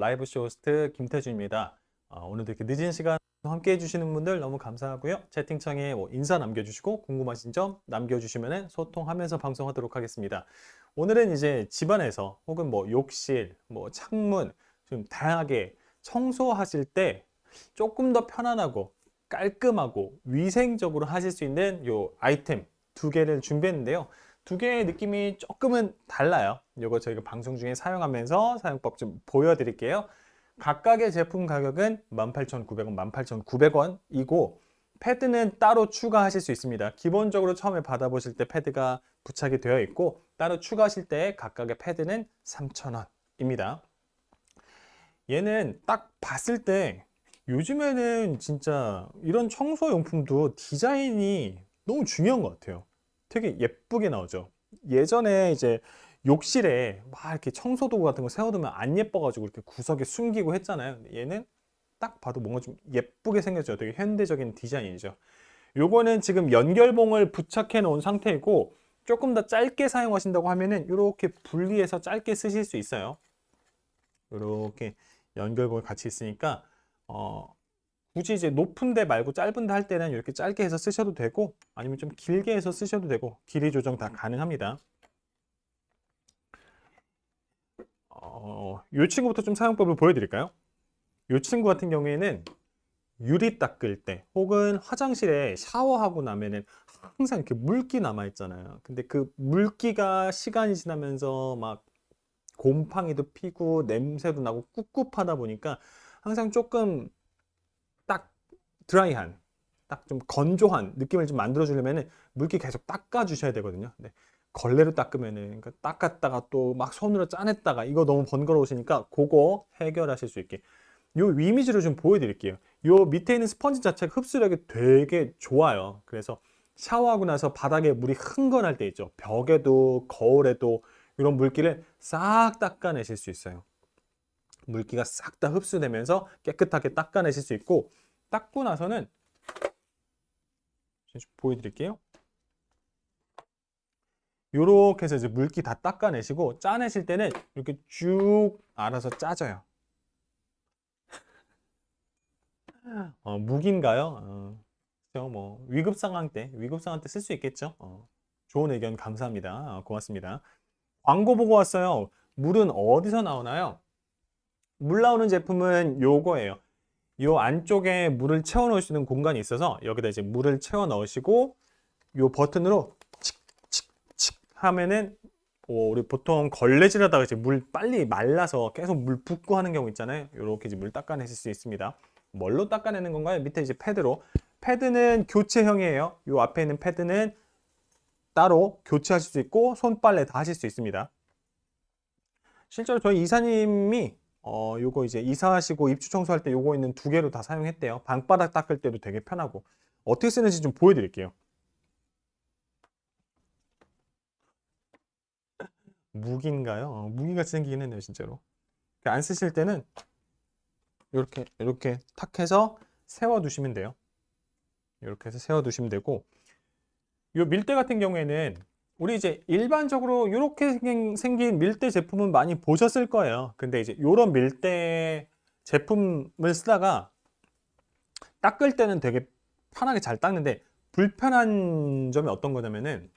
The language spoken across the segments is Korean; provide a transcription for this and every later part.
라이브 쇼 호스트 김태준입니다. 오늘도 이렇게 늦은 시간 함께 해주시는 분들 너무 감사하고요. 채팅창에 인사 남겨주시고 궁금하신 점 남겨주시면 소통하면서 방송하도록 하겠습니다. 오늘은 이제 집안에서 혹은 욕실, 창문 좀 다양하게 청소하실 때 조금 더 편안하고 깔끔하고 위생적으로 하실 수 있는 요 아이템 두 개를 준비했는데요. 두 개의 느낌이 조금은 달라요. 이거 저희가 방송 중에 사용하면서 사용법 좀 보여드릴게요. 각각의 제품 가격은 18,900원, 18,900원이고 패드는 따로 추가하실 수 있습니다. 기본적으로 처음에 받아보실 때 패드가 부착이 되어 있고 따로 추가하실 때 각각의 패드는 3,000원입니다. 얘는 딱 봤을 때 요즘에는 진짜 이런 청소용품도 디자인이 너무 중요한 것 같아요. 되게 예쁘게 나오죠. 예전에 이제 욕실에 막 이렇게 청소도구 같은 거 세워두면 안 예뻐가지고 이렇게 구석에 숨기고 했잖아요. 얘는 딱 봐도 뭔가 좀 예쁘게 생겼죠. 되게 현대적인 디자인이죠. 요거는 지금 연결봉을 부착해 놓은 상태이고 조금 더 짧게 사용하신다고 하면은 이렇게 분리해서 짧게 쓰실 수 있어요. 이렇게 연결봉이 같이 있으니까 굳이 이제 높은 데 말고 짧은 데 할 때는 이렇게 짧게 해서 쓰셔도 되고 아니면 좀 길게 해서 쓰셔도 되고 길이 조정 다 가능합니다. 이 친구부터 좀 사용법을 보여드릴까요? 이 친구 같은 경우에는 유리 닦을 때 혹은 화장실에 샤워하고 나면은 항상 이렇게 물기 남아 있잖아요. 근데 그 물기가 시간이 지나면서 막 곰팡이도 피고 냄새도 나고 꿉꿉하다 보니까 항상 조금 딱 드라이한, 딱 좀 건조한 느낌을 좀 만들어 주려면은 물기 계속 닦아 주셔야 되거든요. 근데 걸레로 닦으면은 그러니까 닦았다가 또 막 손으로 짜냈다가 이거 너무 번거로우시니까 그거 해결하실 수 있게 요 이미지로 좀 보여드릴게요. 요 밑에 있는 스펀지 자체가 흡수력이 되게 좋아요. 그래서 샤워하고 나서 바닥에 물이 흥건할 때 있죠. 벽에도 거울에도 이런 물기를 싹 닦아내실 수 있어요. 물기가 싹 다 흡수되면서 깨끗하게 닦아내실 수 있고 닦고 나서는 보여드릴게요. 요렇게 해서 이제 물기 다 닦아내시고 짜내실 때는 이렇게 쭉 알아서 짜져요. 무기인가요? 위급 상황 때 쓸 수 있겠죠. 좋은 의견 감사합니다. 고맙습니다. 광고 보고 왔어요. 물은 어디서 나오나요? 물 나오는 제품은 요거예요. 요 안쪽에 물을 채워 넣을 수 있는 공간이 있어서 여기다 이제 물을 채워 넣으시고 요 버튼으로 칙칙칙 하면은 우리 보통 걸레질 하다가 이제 물 빨리 말라서 계속 물 붓고 하는 경우 있잖아요. 요렇게 이제 물 닦아내실 수 있습니다. 뭘로 닦아내는 건가요? 밑에 이제 패드로. 패드는 교체형이에요. 요 앞에 있는 패드는 따로 교체하실 수 있고 손빨래 다 하실 수 있습니다. 실제로 저희 이사님이 요거 이제 이사하시고 입주 청소할 때 요거 있는 두 개로 다 사용했대요. 방바닥 닦을 때도 되게 편하고. 어떻게 쓰는지 좀 보여드릴게요. 무기인가요? 무기같이 생기긴 했네요, 진짜로. 안 쓰실 때는 이렇게 탁 해서 세워두시면 돼요. 이렇게 해서 세워두시면 되고, 요 밀대 같은 경우에는 우리 이제 일반적으로 이렇게 생긴 밀대 제품은 많이 보셨을 거예요. 근데 이제 이런 밀대 제품을 쓰다가 닦을 때는 되게 편하게 잘 닦는데 불편한 점이 어떤 거냐면은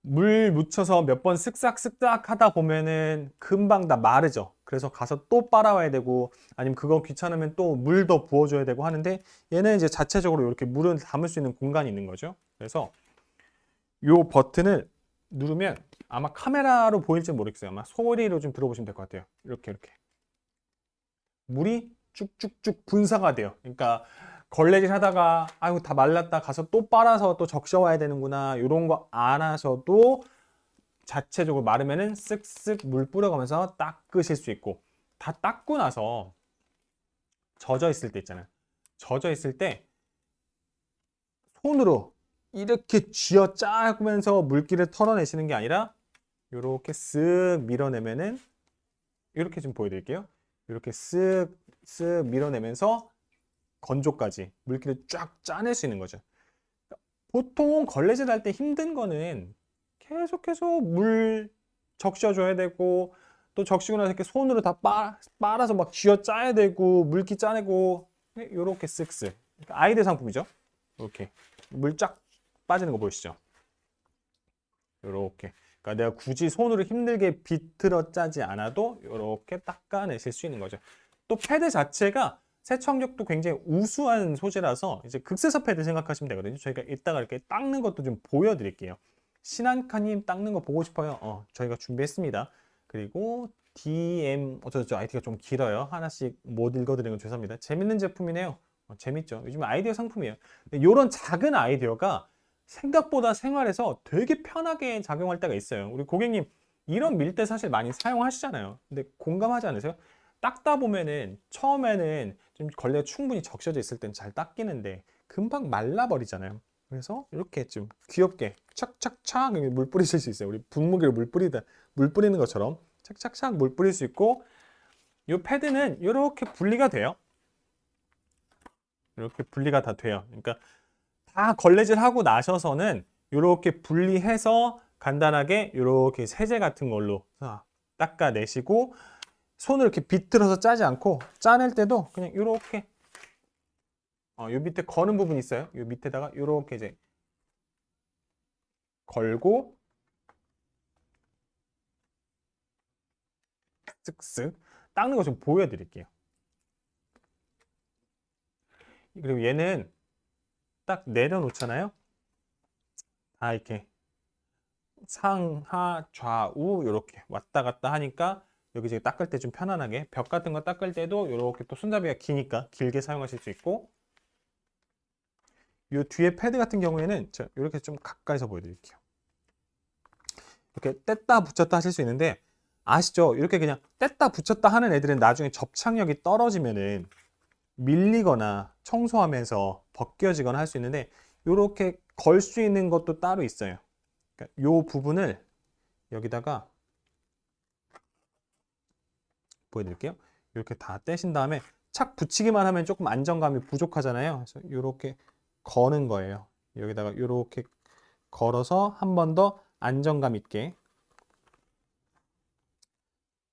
물 묻혀서 몇 번 쓱싹쓱싹 하다 보면은 금방 다 마르죠. 그래서 가서 또 빨아와야 되고 아니면 그거 귀찮으면 또 물 더 부어줘야 되고 하는데 얘는 이제 자체적으로 이렇게 물을 담을 수 있는 공간이 있는 거죠. 그래서 요 버튼을 누르면 아마 카메라로 보일지 모르겠어요. 아마 소리로 좀 들어보시면 될 것 같아요. 이렇게 물이 쭉쭉쭉 분사가 돼요. 그러니까 걸레질 하다가 아유 다 말랐다 가서 또 빨아서 또 적셔 와야 되는구나 이런 거 안 하셔도 자체적으로 마르면은 쓱쓱 물 뿌려가면서 닦으실 수 있고 다 닦고 나서 젖어 있을 때 있잖아요. 젖어 있을 때 손으로 이렇게 쥐어 짜면서 물기를 털어내시는 게 아니라 이렇게 쓱 밀어내면은 이렇게 좀 보여드릴게요. 이렇게 쓱쓱 밀어내면서 건조까지 물기를 쫙 짜낼 수 있는 거죠. 보통 걸레질 할 때 힘든 거는 계속해서 물 적셔줘야 되고 또 적시고 나서 이렇게 손으로 다 빨아서 막 쥐어 짜야 되고 물기 짜내고 요렇게 쓱쓱. 그러니까 아이들 상품이죠. 이렇게 물 쫙 빠지는 거 보이시죠? 요렇게. 그러니까 내가 굳이 손으로 힘들게 비틀어 짜지 않아도 요렇게 닦아내실 수 있는 거죠. 또 패드 자체가 세척력도 굉장히 우수한 소재라서 이제 극세사 패드 생각하시면 되거든요. 저희가 이따가 이렇게 닦는 것도 좀 보여드릴게요. 신한카님 닦는 거 보고 싶어요. 저희가 준비했습니다. 그리고 DM 어쩌죠 아이디가 좀 길어요. 하나씩 못 읽어드리는 건 죄송합니다. 재밌는 제품이네요. 재밌죠. 요즘 아이디어 상품이에요. 이런 작은 아이디어가 생각보다 생활에서 되게 편하게 작용할 때가 있어요. 우리 고객님 이런 밀대 사실 많이 사용하시잖아요. 근데 공감하지 않으세요? 닦다 보면은 처음에는 좀 걸레가 충분히 적셔져 있을 땐 잘 닦이는데 금방 말라버리잖아요. 그래서 이렇게 좀 귀엽게 착착착 물 뿌리실 수 있어요. 우리 분무기로 물 뿌리는 것처럼 착착착 물 뿌릴 수 있고, 이 패드는 이렇게 분리가 돼요. 이렇게 분리가 다 돼요. 그러니까 다 걸레질 하고 나셔서는 이렇게 분리해서 간단하게 이렇게 세제 같은 걸로 닦아내시고, 손을 이렇게 비틀어서 짜지 않고 짜낼 때도 그냥 이렇게 요 밑에 거는 부분이 있어요. 요 밑에다가 이렇게 이제 걸고 쓱쓱 닦는 거 좀 보여드릴게요. 그리고 얘는 딱 내려놓잖아요. 다 이렇게 상하 좌우 이렇게 왔다 갔다 하니까 여기 이제 닦을 때 좀 편안하게, 벽 같은 거 닦을 때도 이렇게 또 손잡이가 기니까 길게 사용하실 수 있고, 이 뒤에 패드 같은 경우에는 이렇게 좀 가까이서 보여드릴게요. 이렇게 뗐다 붙였다 하실 수 있는데, 아시죠? 이렇게 그냥 뗐다 붙였다 하는 애들은 나중에 접착력이 떨어지면은 밀리거나 청소하면서 벗겨지거나 할 수 있는데, 이렇게 걸 수 있는 것도 따로 있어요. 그러니까 이 부분을 여기다가 보여드릴게요. 이렇게 다 떼신 다음에 착 붙이기만 하면 조금 안정감이 부족하잖아요. 그래서 이렇게 거는 거예요. 여기다가 이렇게 걸어서 한 번 더 안정감 있게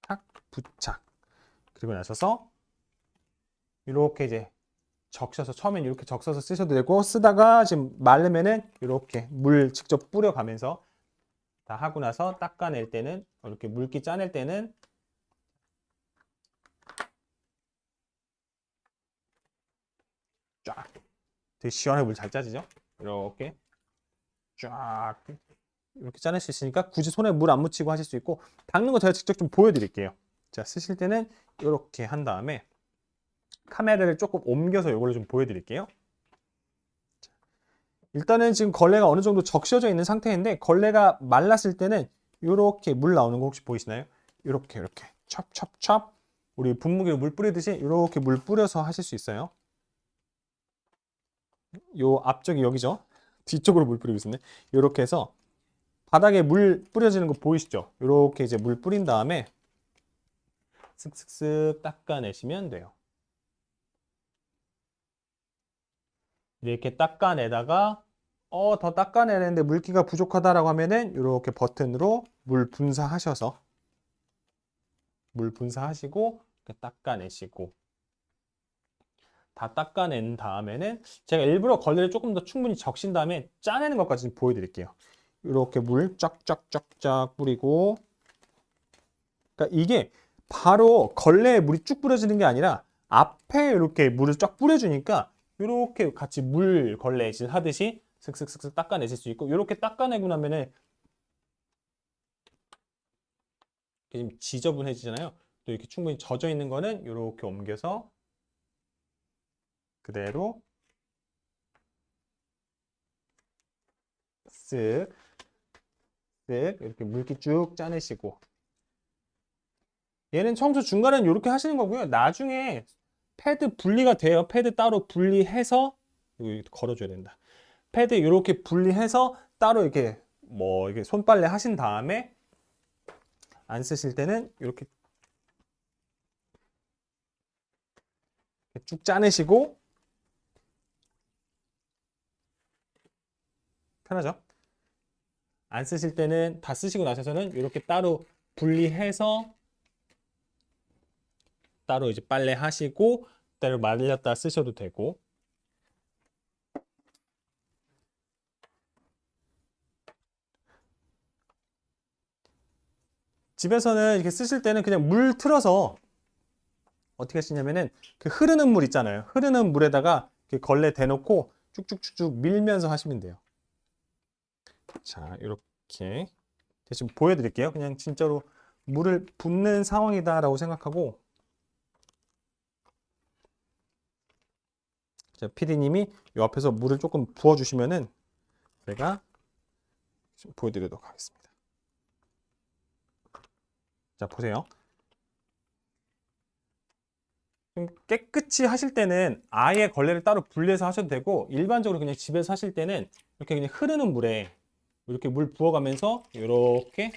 착 부착. 그리고 나서서 이렇게 이제 적셔서, 처음엔 이렇게 적셔서 쓰셔도 되고, 쓰다가 지금 마르면은 이렇게 물 직접 뿌려가면서 다 하고 나서 닦아낼 때는, 이렇게 물기 짜낼 때는 쫙, 되게 시원하게 물 잘 짜지죠? 이렇게 쫙 이렇게 짜낼 수 있으니까 굳이 손에 물 안 묻히고 하실 수 있고, 닦는 거 제가 직접 좀 보여드릴게요. 자, 쓰실 때는 이렇게 한 다음에 카메라를 조금 옮겨서 이거를 좀 보여드릴게요. 일단은 지금 걸레가 어느 정도 적셔져 있는 상태인데, 걸레가 말랐을 때는 이렇게 물 나오는 거 혹시 보이시나요? 이렇게 찹찹찹, 우리 분무기로 물 뿌리듯이 이렇게 물 뿌려서 하실 수 있어요. 요 앞쪽이 여기죠. 뒤쪽으로 물 뿌리고 있었네. 이렇게 해서 바닥에 물 뿌려지는 거 보이시죠? 이렇게 이제 물 뿌린 다음에 쓱쓱쓱 닦아내시면 돼요. 이렇게 닦아내다가 더 닦아내는데 물기가 부족하다라고 하면은 이렇게 버튼으로 물 분사하셔서 물 분사하시고 이렇게 닦아내시고, 다 닦아낸 다음에는 제가 일부러 걸레를 조금 더 충분히 적신 다음에 짜내는 것까지 보여드릴게요. 이렇게 물 쫙쫙쫙쫙 뿌리고, 그러니까 이게 바로 걸레에 물이 쭉 뿌려지는 게 아니라 앞에 이렇게 물을 쫙 뿌려주니까 이렇게 같이 물 걸레질 하듯이 슥슥슥슥 닦아내실 수 있고, 이렇게 닦아내고 나면은 좀 지저분해지잖아요. 또 이렇게 충분히 젖어 있는 거는 이렇게 옮겨서 그대로 쓱 쓱 이렇게 물기 쭉 짜내시고, 얘는 청소 중간에는 이렇게 하시는 거고요. 나중에 패드 분리가 돼요. 패드 따로 분리해서 이거 걸어줘야 된다. 패드 이렇게 분리해서 따로 이렇게 이게 손빨래 하신 다음에 안 쓰실 때는 이렇게 쭉 짜내시고 편하죠? 안 쓰실 때는, 다 쓰시고 나셔서는 이렇게 따로 분리해서 따로 이제 빨래 하시고 따로 말렸다 쓰셔도 되고. 집에서는 이렇게 쓰실 때는 그냥 물 틀어서 어떻게 하시냐면은 그 흐르는 물 있잖아요. 흐르는 물에다가 이렇게 걸레 대놓고 쭉쭉쭉쭉 밀면서 하시면 돼요. 자, 이렇게 지금 보여드릴게요. 그냥 진짜로 물을 붓는 상황이다라고 생각하고, 자, PD님이 이 앞에서 물을 조금 부어주시면은 제가 보여드리도록 하겠습니다. 자, 보세요. 좀 깨끗이 하실 때는 아예 걸레를 따로 분리해서 하셔도 되고, 일반적으로 그냥 집에서 하실 때는 이렇게 그냥 흐르는 물에 이렇게 물 부어가면서 이렇게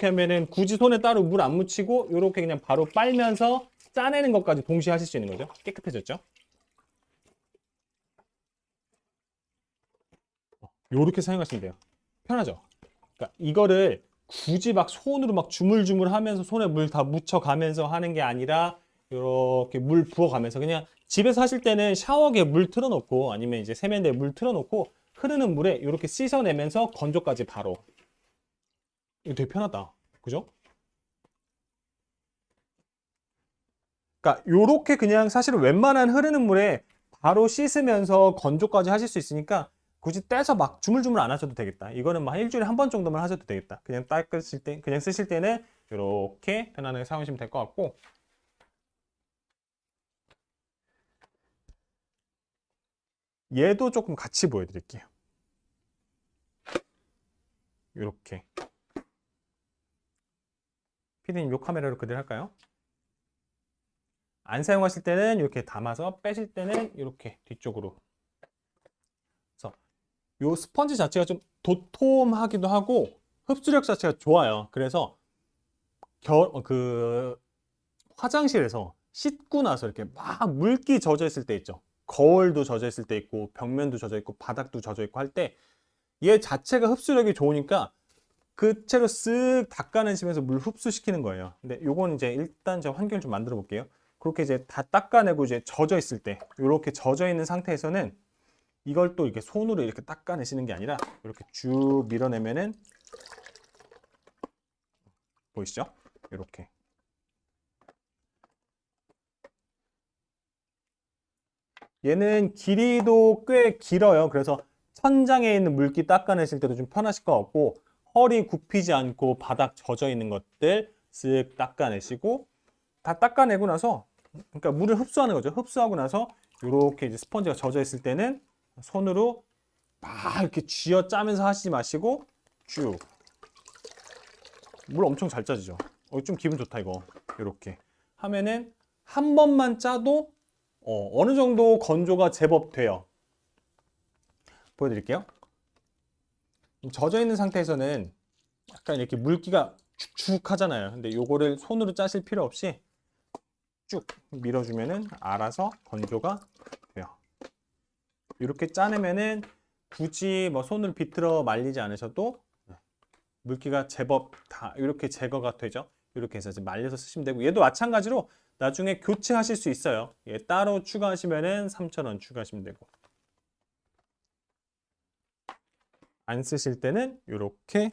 하면은 굳이 손에 따로 물 안 묻히고 이렇게 그냥 바로 빨면서 짜내는 것까지 동시에 하실 수 있는 거죠. 깨끗해졌죠? 이렇게 사용하시면 돼요. 편하죠? 그러니까 이거를 굳이 막 손으로 막 주물주물 하면서 손에 물 다 묻혀가면서 하는 게 아니라 이렇게 물 부어가면서 그냥 집에서 하실 때는 샤워기에 물 틀어놓고 아니면 이제 세면대에 물 틀어놓고 흐르는 물에 이렇게 씻어내면서 건조까지 바로. 이거 되게 편하다. 그죠? 그러니까 요렇게 그냥 사실은 웬만한 흐르는 물에 바로 씻으면서 건조까지 하실 수 있으니까 굳이 떼서 막 주물주물 안 하셔도 되겠다. 이거는 막 일주일에 한 번 정도만 하셔도 되겠다. 그냥 닦으실 때, 그냥 쓰실 때는 이렇게 편안하게 사용하시면 될 것 같고, 얘도 조금 같이 보여드릴게요. 이렇게. 피디님 요 카메라로 그대로 할까요? 안 사용하실 때는 이렇게 담아서 빼실 때는 이렇게 뒤쪽으로. 그래서 요 스펀지 자체가 좀 도톰하기도 하고 흡수력 자체가 좋아요. 그래서 그 화장실에서 씻고 나서 이렇게 막 물기 젖어 있을 때 있죠. 거울도 젖어 있을 때 있고 벽면도 젖어 있고 바닥도 젖어 있고 할 때 얘 자체가 흡수력이 좋으니까 그 채로 쓱 닦아내시면서 물 흡수시키는 거예요. 근데 요건 이제 일단 제가 환경을 좀 만들어 볼게요. 그렇게 이제 다 닦아내고 이제 젖어 있을 때 이렇게 젖어 있는 상태에서는 이걸 또 이렇게 손으로 이렇게 닦아내시는 게 아니라 이렇게 쭉 밀어내면은 보이시죠? 이렇게 얘는 길이도 꽤 길어요. 그래서 천장에 있는 물기 닦아내실 때도 좀 편하실 것 같고 허리 굽히지 않고 바닥 젖어 있는 것들 쓱 닦아내시고 다 닦아내고 나서 그러니까 물을 흡수하는 거죠. 흡수하고 나서 이렇게 이제 스펀지가 젖어 있을 때는 손으로 막 이렇게 쥐어 짜면서 하시지 마시고 쭉 물 엄청 잘 짜지죠. 좀 기분 좋다 이거. 이렇게 하면은 한 번만 짜도 어느 정도 건조가 제법 돼요. 보여드릴게요. 젖어 있는 상태에서는 약간 이렇게 물기가 축축하잖아요. 근데 요거를 손으로 짜실 필요 없이 쭉 밀어주면은 알아서 건조가 돼요. 이렇게 짜내면은 굳이 뭐 손을 비틀어 말리지 않으셔도 물기가 제법 다 이렇게 제거가 되죠. 이렇게 해서 이제 말려서 쓰시면 되고 얘도 마찬가지로 나중에 교체하실 수 있어요. 얘 따로 추가하시면은 3,000원 추가하시면 되고 안 쓰실 때는 이렇게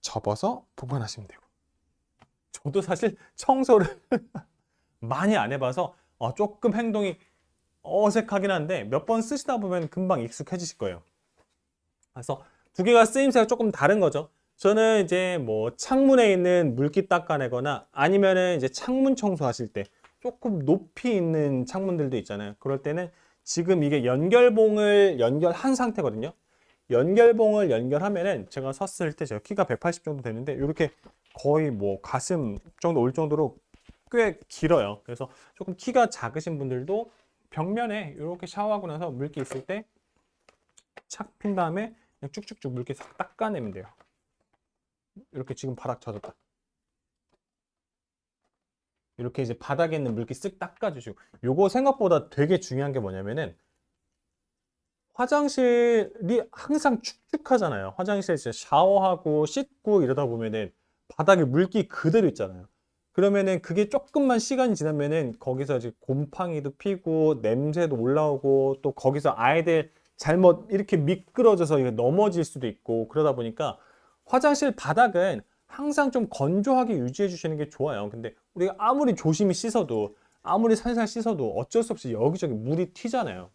접어서 보관하시면 되고 저도 사실 청소를 많이 안 해봐서 조금 행동이 어색하긴 한데 몇 번 쓰시다 보면 금방 익숙해지실 거예요. 그래서 두 개가 쓰임새가 조금 다른 거죠. 저는 이제 뭐 창문에 있는 물기 닦아내거나 아니면은 이제 창문 청소하실 때 조금 높이 있는 창문들도 있잖아요. 그럴 때는 지금 이게 연결봉을 연결한 상태거든요. 연결봉을 연결하면은 제가 섰을 때 제가 키가 180 정도 되는데 이렇게 거의 뭐 가슴 정도 올 정도로 꽤 길어요. 그래서 조금 키가 작으신 분들도 벽면에 이렇게 샤워하고 나서 물기 있을 때 착 핀 다음에 그냥 쭉쭉쭉 물기 싹 닦아내면 돼요. 이렇게 지금 바닥 젖었다. 이렇게 이제 바닥에 있는 물기 쓱 닦아주시고 요거 생각보다 되게 중요한 게 뭐냐면은 화장실이 항상 축축하잖아요. 화장실에서 샤워하고 씻고 이러다 보면은 바닥에 물기 그대로 있잖아요. 그러면은 그게 조금만 시간이 지나면은 거기서 이제 곰팡이도 피고 냄새도 올라오고 또 거기서 아이들 잘못 이렇게 미끄러져서 이게 넘어질 수도 있고 그러다 보니까 화장실 바닥은 항상 좀 건조하게 유지해 주시는 게 좋아요. 근데 우리가 아무리 조심히 씻어도 아무리 살살 씻어도 어쩔 수 없이 여기저기 물이 튀잖아요.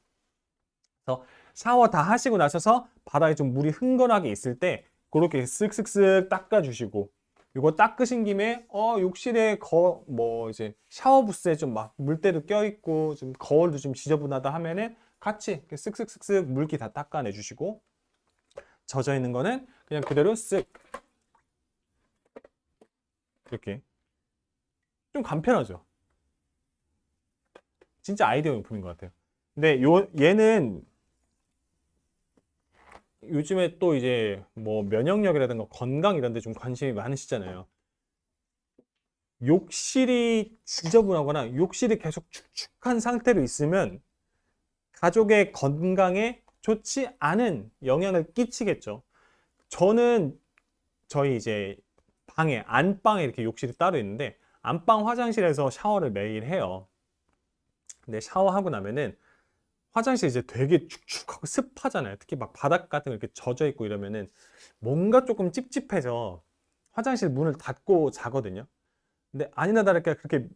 그래서 샤워 다 하시고 나셔서 바닥에 좀 물이 흥건하게 있을 때 그렇게 쓱쓱쓱 닦아주시고 이거 닦으신 김에 욕실에 뭐 이제 샤워 부스에 좀 막 물때도 껴있고 좀 거울도 좀 지저분하다 하면은 같이 이렇게 쓱쓱쓱쓱 물기 다 닦아내 주시고 젖어 있는 거는 그냥 그대로 쓱 이렇게 좀 간편하죠. 진짜 아이디어 용품인 것 같아요. 근데 얘는 요즘에 또 이제 뭐 면역력이라든가 건강 이런 데 좀 관심이 많으시잖아요. 욕실이 지저분하거나 욕실이 계속 축축한 상태로 있으면 가족의 건강에 좋지 않은 영향을 끼치겠죠. 저는 저희 이제 방에 안방에 이렇게 욕실이 따로 있는데 안방 화장실에서 샤워를 매일 해요. 근데 샤워하고 나면은 화장실이 이제 되게 축축하고 습하잖아요. 특히 막 바닥 같은 거 이렇게 젖어 있고 이러면은 뭔가 조금 찝찝해서 화장실 문을 닫고 자거든요. 근데 아니나 다를까 그렇게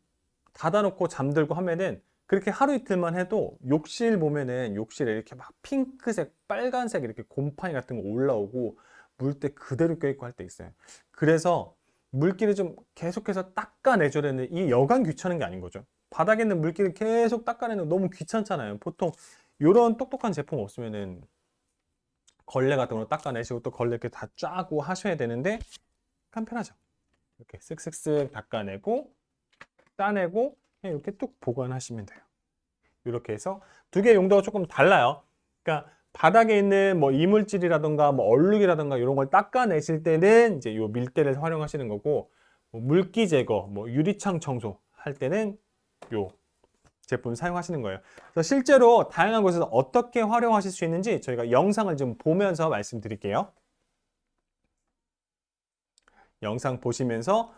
닫아놓고 잠들고 하면은 그렇게 하루 이틀만 해도 욕실 보면은 욕실에 이렇게 막 핑크색, 빨간색 이렇게 곰팡이 같은 거 올라오고 물때 그대로 껴있고 할 때 있어요. 그래서 물기를 좀 계속해서 닦아내줘야 되는데 이 여간 귀찮은 게 아닌 거죠. 바닥에 있는 물기를 계속 닦아내는 거 너무 귀찮잖아요. 보통 이런 똑똑한 제품 없으면은 걸레 같은 거 닦아내시고 또 걸레 이렇게 다 짜고 하셔야 되는데 간편하죠. 이렇게 쓱쓱쓱 닦아내고 따내고 그냥 이렇게 뚝 보관하시면 돼요. 이렇게 해서 두 개 용도가 조금 달라요. 그러니까 바닥에 있는 뭐 이물질이라던가 뭐 얼룩이라던가 이런 걸 닦아내실 때는 이제 요 밀대를 활용하시는 거고 뭐 물기 제거, 뭐 유리창 청소 할 때는 요 제품 사용하시는 거예요. 그래서 실제로 다양한 곳에서 어떻게 활용하실 수 있는지 저희가 영상을 좀 보면서 말씀드릴게요. 영상 보시면서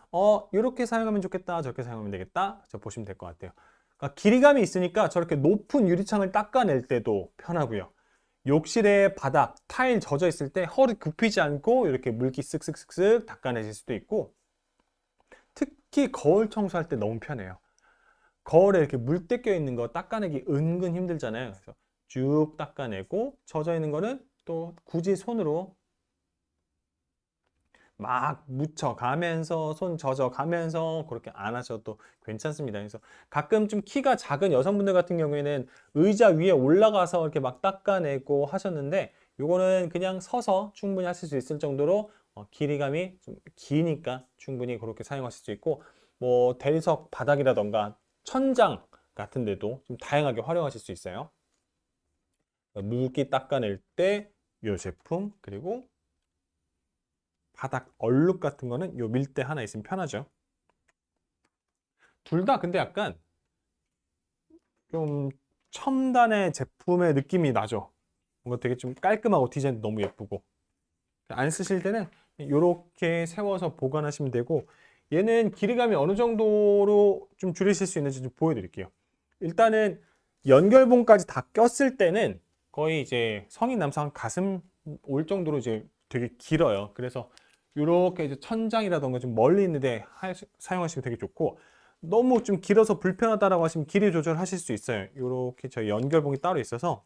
이렇게 사용하면 좋겠다 저렇게 사용하면 되겠다 저 보시면 될 것 같아요. 그러니까 길이감이 있으니까 저렇게 높은 유리창을 닦아낼 때도 편하고요. 욕실의 바닥, 타일 젖어 있을 때 허리 굽히지 않고 이렇게 물기 쓱쓱쓱쓱 닦아내실 수도 있고 특히 거울 청소할 때 너무 편해요. 거울에 이렇게 물때 껴 있는 거 닦아내기 은근 힘들잖아요. 그래서 쭉 닦아내고 젖어 있는 거는 또 굳이 손으로 막 묻혀가면서 손 젖어가면서 그렇게 안 하셔도 괜찮습니다. 그래서 가끔 좀 키가 작은 여성분들 같은 경우에는 의자 위에 올라가서 이렇게 막 닦아내고 하셨는데 요거는 그냥 서서 충분히 하실 수 있을 정도로 길이감이 좀 기니까 충분히 그렇게 사용하실 수 있고 뭐 대리석 바닥이라던가 천장 같은 데도 좀 다양하게 활용하실 수 있어요. 물기 닦아낼 때 이 제품 그리고 바닥 얼룩 같은 거는 요 밀대 하나 있으면 편하죠. 둘 다 근데 약간 좀 첨단의 제품의 느낌이 나죠. 뭔가 되게 좀 깔끔하고 디자인도 너무 예쁘고 안 쓰실 때는 이렇게 세워서 보관하시면 되고 얘는 길이감이 어느 정도로 좀 줄이실 수 있는지 좀 보여드릴게요. 일단은 연결봉까지 다 꼈을 때는 거의 이제 성인 남성 가슴 올 정도로 이제 되게 길어요. 그래서 이렇게 이제 천장이라던가 좀 멀리 있는데 사용하시면 되게 좋고 너무 좀 길어서 불편하다라고 하시면 길이 조절하실 수 있어요. 이렇게 저희 연결봉이 따로 있어서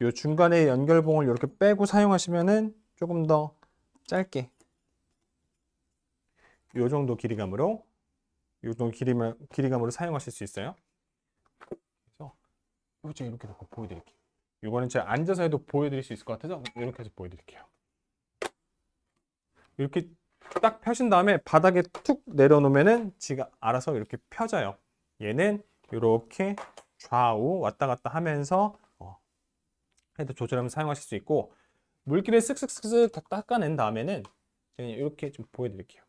이 중간에 연결봉을 이렇게 빼고 사용하시면은 조금 더 짧게 이 정도 길이감으로 이 정도 길이감으로 사용하실 수 있어요. 그래서 제가 이렇게 놓고 보여드릴게요. 이거는 제가 앉아서 해도 보여드릴 수 있을 것 같아서 이렇게 해서 보여드릴게요. 이렇게 딱 펴신 다음에 바닥에 툭 내려놓으면은 지가 알아서 이렇게 펴져요. 얘는 이렇게 좌우 왔다 갔다 하면서 헤드 조절하면 사용하실 수 있고 물기를 쓱쓱쓱쓱 다 닦아낸 다음에는 제가 이렇게 좀 보여드릴게요.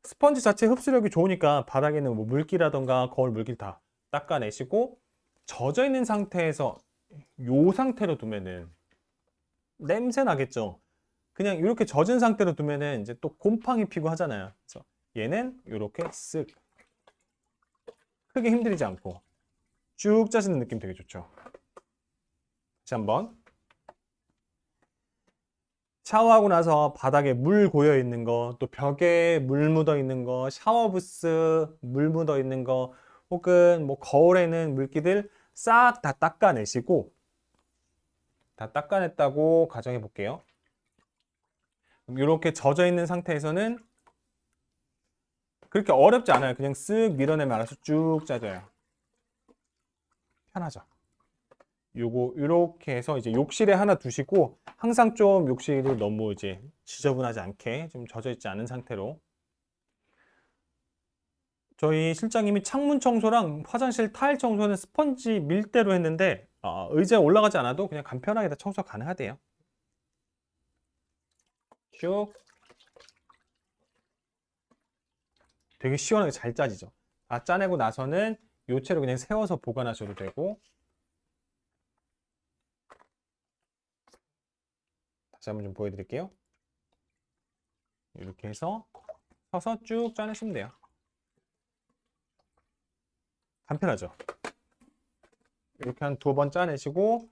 스펀지 자체 흡수력이 좋으니까 바닥에 있는 뭐 물기라던가 거울 물기를 다 닦아내시고, 젖어 있는 상태에서 요 상태로 두면은 냄새 나겠죠. 그냥 이렇게 젖은 상태로 두면은 이제 또 곰팡이 피고 하잖아요. 그래서 얘는 이렇게 쓱 크게 힘들이지 않고 쭉 짜시는 느낌 되게 좋죠. 다시 한번. 샤워하고 나서 바닥에 물 고여 있는 거, 또 벽에 물 묻어 있는 거, 샤워 부스 물 묻어 있는 거, 혹은 뭐 거울에는 물기들 싹 다 닦아내시고, 다 닦아냈다고 가정해 볼게요. 이렇게 젖어 있는 상태에서는 그렇게 어렵지 않아요. 그냥 쓱 밀어내면 알아서 쭉 짜져요. 편하죠. 요거 이렇게 해서 이제 욕실에 하나 두시고, 항상 좀 욕실이 너무 이제 지저분하지 않게 좀 젖어 있지 않은 상태로, 저희 실장님이 창문 청소랑 화장실 타일 청소는 스펀지 밀대로 했는데 의자에 올라가지 않아도 그냥 간편하게 다 청소 가능하대요. 쭉 되게 시원하게 잘 짜지죠. 다 짜내고 나서는 요체로 그냥 세워서 보관하셔도 되고, 다시 한번 좀 보여드릴게요. 이렇게 해서 서서 쭉 짜내시면 돼요. 간편하죠. 이렇게 한 2번 짜내시고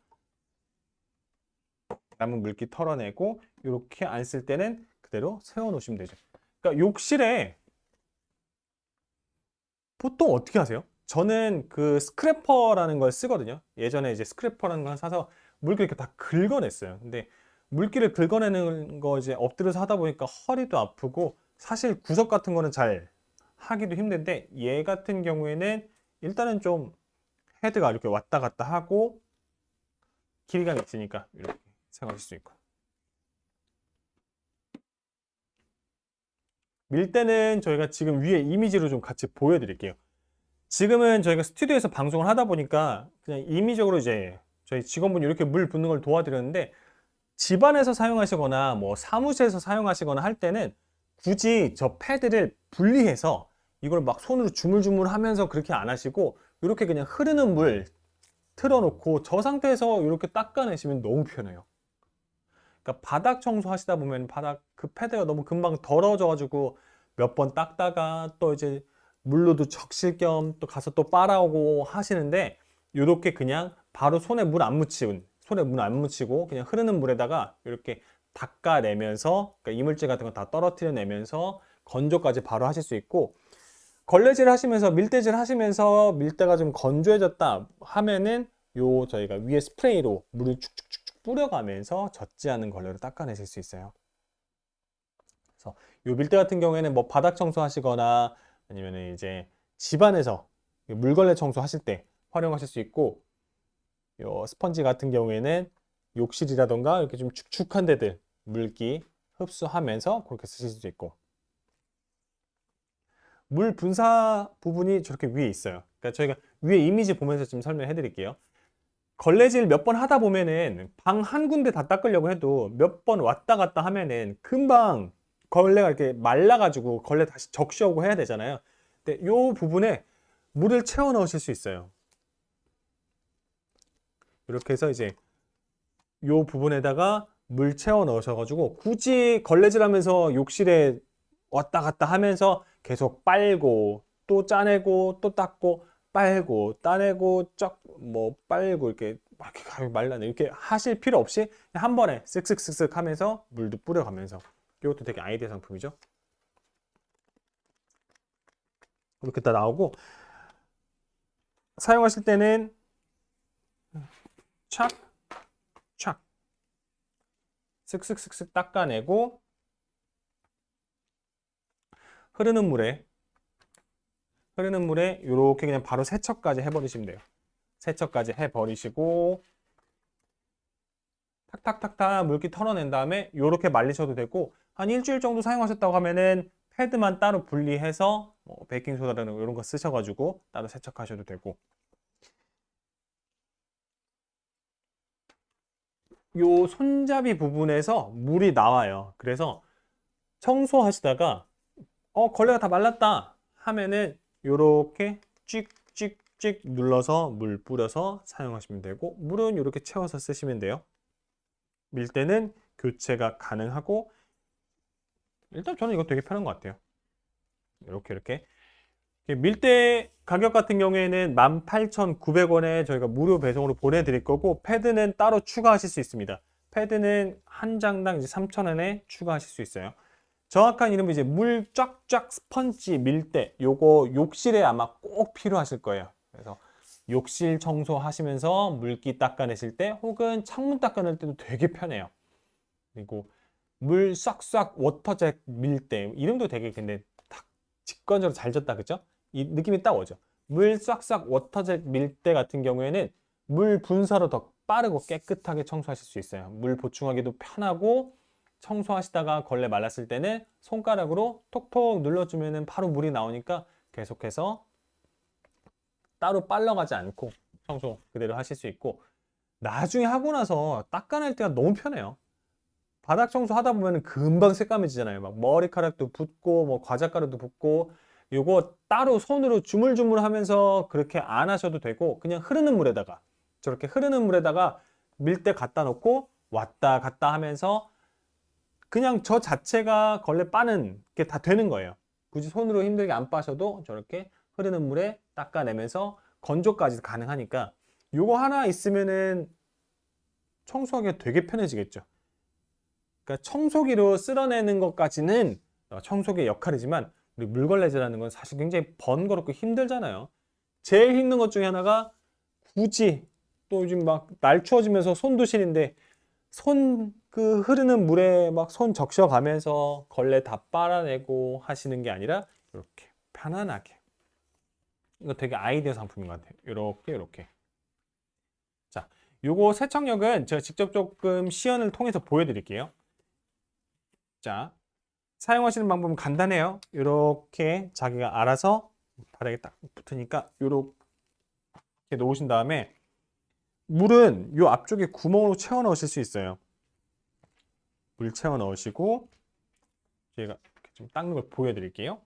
남은 물기 털어내고, 이렇게 안 쓸 때는 그대로 세워 놓으시면 되죠. 그러니까 욕실에 보통 어떻게 하세요? 저는 그 스크래퍼라는 걸 쓰거든요. 예전에 이제 스크래퍼라는 걸 사서 물기를 이렇게 다 긁어냈어요. 근데 물기를 긁어내는 거 이제 엎드려서 하다 보니까 허리도 아프고, 사실 구석 같은 거는 잘 하기도 힘든데, 얘 같은 경우에는 일단은 좀 헤드가 이렇게 왔다 갔다 하고 길이감이 있으니까 이렇게 사용하실 수 있고, 밀 때는 저희가 지금 위에 이미지로 좀 같이 보여드릴게요. 지금은 저희가 스튜디오에서 방송을 하다 보니까 그냥 임의적으로 이제 저희 직원분이 이렇게 물 붓는 걸 도와드렸는데, 집안에서 사용하시거나 뭐 사무실에서 사용하시거나 할 때는 굳이 저 패드를 분리해서 이걸 막 손으로 주물주물 하면서 그렇게 안 하시고, 이렇게 그냥 흐르는 물 틀어놓고 저 상태에서 이렇게 닦아내시면 너무 편해요. 그러니까 바닥 청소 하시다 보면 바닥 그 패드가 너무 금방 더러워져 가지고 몇 번 닦다가 또 이제 물로도 적실 겸 또 가서 또 빨아오고 하시는데, 이렇게 그냥 바로 손에 물 안 묻히고 그냥 흐르는 물에다가 이렇게 닦아내면서, 그러니까 이물질 같은 거 다 떨어뜨려 내면서 건조까지 바로 하실 수 있고, 걸레질 하시면서 밀대질 하시면서 밀대가 좀 건조해졌다 하면은 요 저희가 위에 스프레이로 물을 축축축축 뿌려가면서 젖지 않은 걸레로 닦아내실 수 있어요. 그래서 요 밀대 같은 경우에는 뭐 바닥 청소하시거나 아니면 이제 집안에서 물걸레 청소하실 때 활용하실 수 있고, 요 스펀지 같은 경우에는 욕실이라던가 이렇게 좀 축축한 데들 물기 흡수하면서 그렇게 쓰실 수 있고, 물 분사 부분이 저렇게 위에 있어요. 그러니까 저희가 위에 이미지 보면서 좀 설명해 드릴게요. 걸레질 몇 번 하다 보면은 방 한 군데 다 닦으려고 해도 몇 번 왔다 갔다 하면은 금방 걸레가 이렇게 말라가지고 걸레 다시 적셔오고 해야 되잖아요. 근데 요 부분에 물을 채워 넣으실 수 있어요. 이렇게 해서 이제 요 부분에다가 물 채워 넣으셔가지고 굳이 걸레질 하면서 욕실에 왔다 갔다 하면서 계속 빨고 또 짜내고 또 닦고 빨고 따내고 쫙 뭐 빨고 이렇게 막 이렇게 말라내 이렇게 하실 필요 없이 그냥 한 번에 쓱쓱쓱쓱 하면서 물도 뿌려가면서, 이것도 되게 아이디어 상품이죠. 이렇게 다 나오고, 사용하실 때는 착 착 쓱쓱쓱쓱 닦아내고, 흐르는 물에 이렇게 그냥 바로 세척까지 해버리시면 돼요. 세척까지 해버리시고 탁탁탁탁 물기 털어낸 다음에 이렇게 말리셔도 되고, 한 일주일 정도 사용하셨다고 하면은 패드만 따로 분리해서 뭐 베이킹소다라는 이런 거 쓰셔가지고 따로 세척하셔도 되고, 요 손잡이 부분에서 물이 나와요. 그래서 청소하시다가 걸레가 다 말랐다 하면은 요렇게 찍찍찍 눌러서 물 뿌려서 사용하시면 되고, 물은 이렇게 채워서 쓰시면 돼요. 밀대는 교체가 가능하고, 일단 저는 이거 되게 편한 것 같아요. 이렇게 밀대 가격 같은 경우에는 18,900원에 저희가 무료 배송으로 보내드릴 거고, 패드는 따로 추가하실 수 있습니다. 패드는 한 장당 이제 3,000원에 추가하실 수 있어요. 정확한 이름은 이제 물 쫙쫙 스펀지 밀대, 요거 욕실에 아마 꼭 필요하실 거예요. 그래서 욕실 청소하시면서 물기 닦아내실 때 혹은 창문 닦아낼 때도 되게 편해요. 그리고 물 싹싹 워터잭 밀대, 이름도 되게 근데 딱 직관적으로 잘 졌다, 그죠? 이 느낌이 딱 오죠. 물 싹싹 워터잭 밀대 같은 경우에는 물 분사로 더 빠르고 깨끗하게 청소하실 수 있어요. 물 보충하기도 편하고, 청소하시다가 걸레 말랐을 때는 손가락으로 톡톡 눌러주면 바로 물이 나오니까 계속해서 따로 빨러가지 않고 청소 그대로 하실 수 있고, 나중에 하고 나서 닦아낼 때가 너무 편해요. 바닥 청소 하다 보면 금방 새까매지잖아요. 막 머리카락도 붙고 뭐 과자가루도 붙고, 요거 따로 손으로 주물주물 하면서 그렇게 안 하셔도 되고, 그냥 흐르는 물에다가, 저렇게 흐르는 물에다가 밀대 갖다 놓고 왔다 갔다 하면서 그냥 저 자체가 걸레 빠는 게 다 되는 거예요. 굳이 손으로 힘들게 안 빠셔도 저렇게 흐르는 물에 닦아내면서 건조까지 가능하니까, 요거 하나 있으면은 청소하기가 되게 편해지겠죠. 그러니까 청소기로 쓸어내는 것까지는 청소기의 역할이지만, 우리 물걸레질하는 건 사실 굉장히 번거롭고 힘들잖아요. 제일 힘든 것 중에 하나가, 굳이 또 요즘 막 날 추워지면서 손도 시린데 손 그 흐르는 물에 막 손 적셔 가면서 걸레 다 빨아내고 하시는 게 아니라 이렇게 편안하게, 이거 되게 아이디어 상품인 것 같아요. 이렇게 자, 요거 세척력은 제가 직접 조금 시연을 통해서 보여드릴게요. 자, 사용하시는 방법은 간단해요. 이렇게 자기가 알아서 바닥에 딱 붙으니까 이렇게 놓으신 다음에, 물은 요 앞쪽에 구멍으로 채워 넣으실 수 있어요. 물 채워 넣으시고, 제가 좀 닦는 걸 보여드릴게요.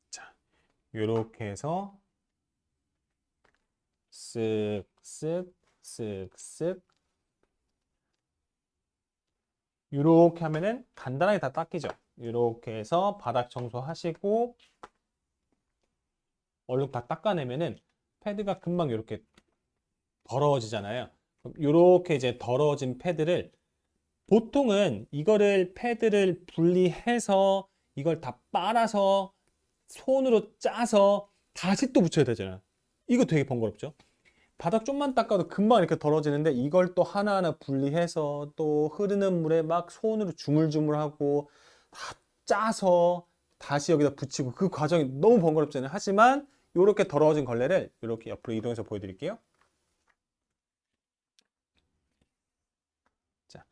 자, 요렇게 해서 쓱쓱 쓱쓱 요렇게 하면은 간단하게 다 닦이죠. 요렇게 해서 바닥 청소하시고 얼룩 다 닦아내면은 패드가 금방 이렇게 더러워지잖아요. 이렇게 이제 더러워진 패드를, 보통은 이거를 패드를 분리해서 이걸 다 빨아서 손으로 짜서 다시 또 붙여야 되잖아요. 이거 되게 번거롭죠. 바닥 좀만 닦아도 금방 이렇게 더러워지는데, 이걸 또 하나하나 분리해서 또 흐르는 물에 막 손으로 주물주물하고 다 짜서 다시 여기다 붙이고, 그 과정이 너무 번거롭잖아요. 하지만 이렇게 더러워진 걸레를 이렇게 옆으로 이동해서 보여드릴게요. 자,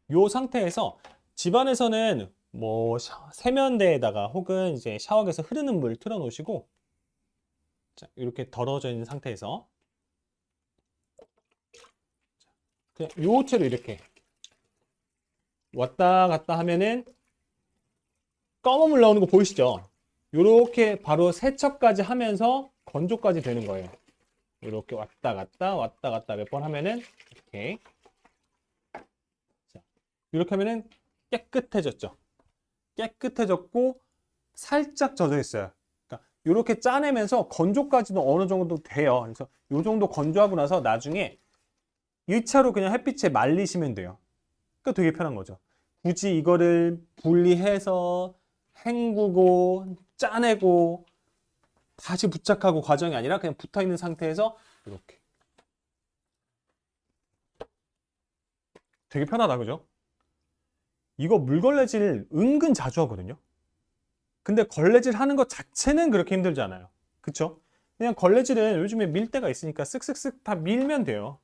이 상태에서 집안에서는 뭐 세면대에다가 혹은 이제 샤워기에서 흐르는 물 틀어 놓으시고, 자, 이렇게 더러워져 있는 상태에서 그냥 요 채로 이렇게 왔다 갔다 하면은 검은 물 나오는 거 보이시죠? 요렇게 바로 세척까지 하면서 건조까지 되는 거예요. 이렇게 왔다 갔다 몇 번 하면은 이렇게, 자, 이렇게 하면은 깨끗해졌죠. 깨끗해졌고 살짝 젖어 있어요. 그러니까 이렇게 짜내면서 건조까지도 어느 정도 돼요. 그래서 이 정도 건조하고 나서 나중에 1차로 그냥 햇빛에 말리시면 돼요. 그러니까 되게 편한 거죠. 굳이 이거를 분리해서 헹구고 짜내고 다시 부착하고 과정이 아니라 그냥 붙어 있는 상태에서 이렇게, 되게 편하다, 그죠? 이거 물걸레질 은근 자주 하거든요. 근데 걸레질 하는 것 자체는 그렇게 힘들지 않아요. 그쵸? 그냥 걸레질은 요즘에 밀대가 있으니까 쓱쓱쓱 다 밀면 돼요.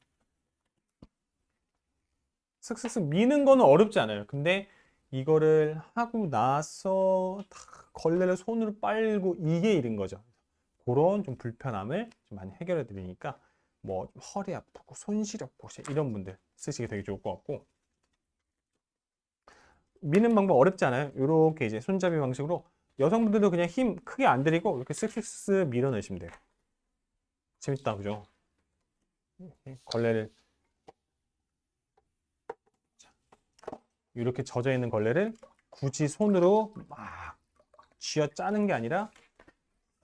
쓱쓱쓱 미는 거는 어렵지 않아요. 근데 이거를 하고 나서 다 걸레를 손으로 빨고, 이게 일인 거죠. 그런 좀 불편함을 좀 많이 해결해 드리니까 뭐 허리 아프고 손 시렵고 이런 분들 쓰시기 되게 좋을 것 같고, 미는 방법 어렵지 않아요. 이렇게 이제 손잡이 방식으로 여성분들도 그냥 힘 크게 안 들이고 이렇게 쓱쓱쓱 밀어내시면 돼요. 재밌다, 그죠? 걸레를 이렇게 젖어 있는 걸레를 굳이 손으로 막 쥐어 짜는 게 아니라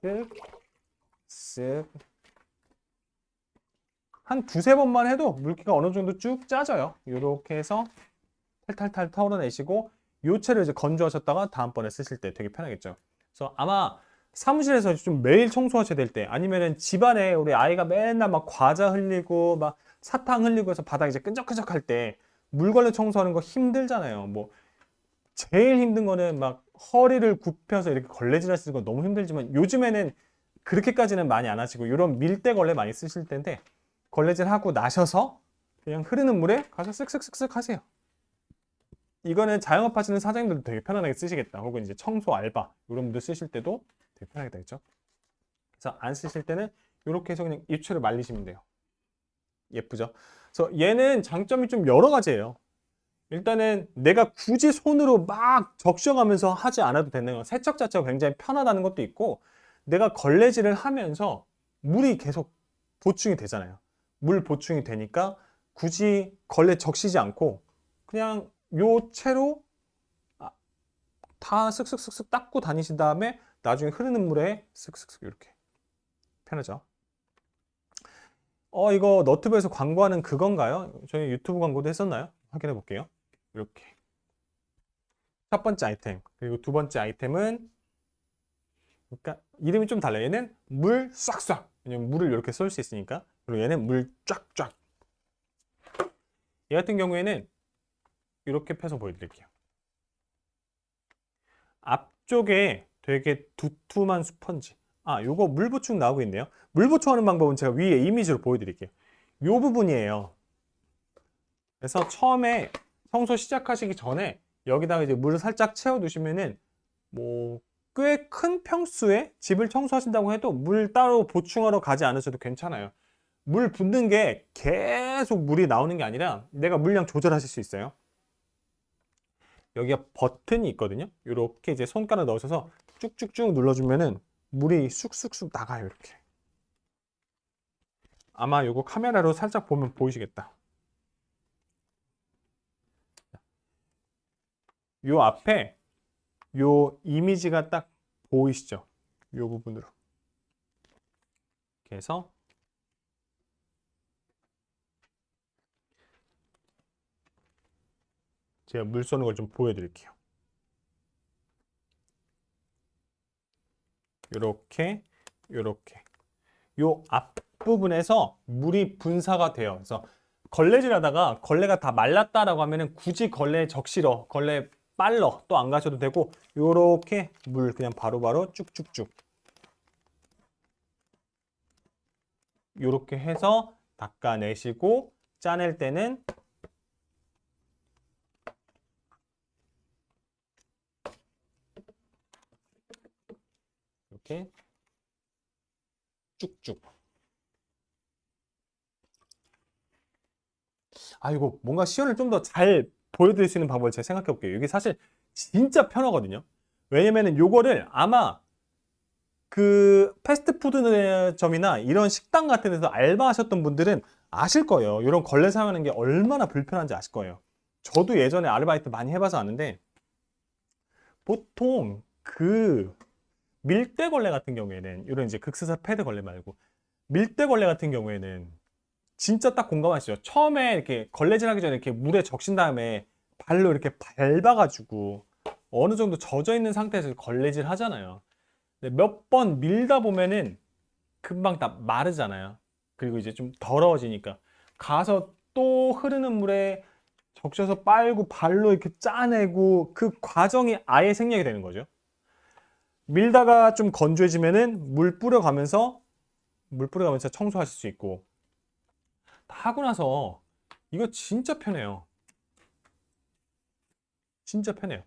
쓱 쓱 한 두세 번만 해도 물기가 어느 정도 쭉 짜져요. 이렇게 해서 탈탈탈 털어내시고 요체를 이제 건조하셨다가 다음번에 쓰실 때 되게 편하겠죠. 그래서 아마 사무실에서 좀 매일 청소하셔야 될 때, 아니면은 집안에 우리 아이가 맨날 막 과자 흘리고 막 사탕 흘리고 해서 바닥 이제 끈적끈적할 때 물걸레 청소하는 거 힘들잖아요. 뭐 제일 힘든 거는 막 허리를 굽혀서 이렇게 걸레질 하시는 거 너무 힘들지만, 요즘에는 그렇게까지는 많이 안 하시고 이런 밀대 걸레 많이 쓰실 텐데, 걸레질 하고 나셔서 그냥 흐르는 물에 가서 쓱쓱쓱쓱 하세요. 이거는 자영업 하시는 사장님들도 되게 편안하게 쓰시겠다. 혹은 이제 청소 알바 이런 분들 쓰실 때도 되게 편하게 되겠죠. 그래서 안 쓰실 때는 이렇게 해서 그냥 입체를 말리시면 돼요. 예쁘죠? 그래서 얘는 장점이 좀 여러 가지예요. 일단은 내가 굳이 손으로 막 적셔가면서 하지 않아도 되는 거, 세척 자체가 굉장히 편하다는 것도 있고, 내가 걸레질을 하면서 물이 계속 보충이 되잖아요. 물 보충이 되니까 굳이 걸레 적시지 않고 그냥 요 채로 다 쓱쓱쓱쓱 닦고 다니신 다음에 나중에 흐르는 물에 쓱쓱쓱 이렇게 편하죠. 이거 너튜브에서 광고하는 그건가요? 저희 유튜브 광고도 했었나요? 확인해 볼게요. 이렇게 첫 번째 아이템, 그리고 두 번째 아이템은, 그러니까 이름이 좀 달라요. 얘는 물 싹싹, 왜냐면 물을 이렇게 쏠 수 있으니까. 그리고 얘는 물 쫙쫙. 얘 같은 경우에는 이렇게 펴서 보여드릴게요. 앞쪽에 되게 두툼한 스펀지. 요거 물 보충 나오고 있네요. 물 보충하는 방법은 제가 위에 이미지로 보여드릴게요. 요 부분이에요. 그래서 처음에 청소 시작하시기 전에 여기다가 이제 물을 살짝 채워 두시면은, 뭐 꽤 큰 평수에 집을 청소하신다고 해도 물 따로 보충하러 가지 않으셔도 괜찮아요. 물 붓는 게 계속 물이 나오는 게 아니라 내가 물량 조절하실 수 있어요. 여기가 버튼이 있거든요. 이렇게 이제 손가락 넣으셔서 쭉쭉쭉 눌러주면은 물이 쑥쑥쑥 나가요. 이렇게. 아마 이거 카메라로 살짝 보면 보이시겠다. 요 앞에 요 이미지가 딱 보이시죠? 요 부분으로. 이렇게 해서 제가 물 쏘는 걸 좀 보여드릴게요. 요렇게, 요렇게. 요 앞부분에서 물이 분사가 돼요. 그래서 걸레질 하다가 걸레가 다 말랐다라고 하면은 굳이 걸레 적시러, 걸레 빨러 또 안 가셔도 되고, 요렇게 물 그냥 바로바로 쭉쭉쭉 요렇게 해서 닦아내시고, 짜낼 때는 이렇게 쭉쭉. 이거 뭔가 시연을 좀 더 잘 보여드릴 수 있는 방법을 제가 생각해 볼게요. 이게 사실 진짜 편하거든요. 왜냐면은 요거를 아마 그 패스트푸드점이나 이런 식당 같은 데서 알바하셨던 분들은 아실 거예요. 이런 걸레 사용하는 게 얼마나 불편한지 아실 거예요. 저도 예전에 아르바이트 많이 해봐서 아는데, 보통 그 밀대 걸레 같은 경우에는, 이런 이제 극스사 패드 걸레 말고 밀대 걸레 같은 경우에는 진짜 딱 공감하시죠? 처음에 이렇게 걸레질 하기 전에 이렇게 물에 적신 다음에 발로 이렇게 밟아가지고 어느 정도 젖어 있는 상태에서 걸레질 하잖아요. 몇 번 밀다 보면은 금방 다 마르잖아요. 그리고 이제 좀 더러워지니까 가서 또 흐르는 물에 적셔서 빨고 발로 이렇게 짜내고, 그 과정이 아예 생략이 되는 거죠. 밀다가 좀 건조해지면은 물 뿌려가면서 청소하실 수 있고, 하고 나서 이거 진짜 편해요. 진짜 편해요.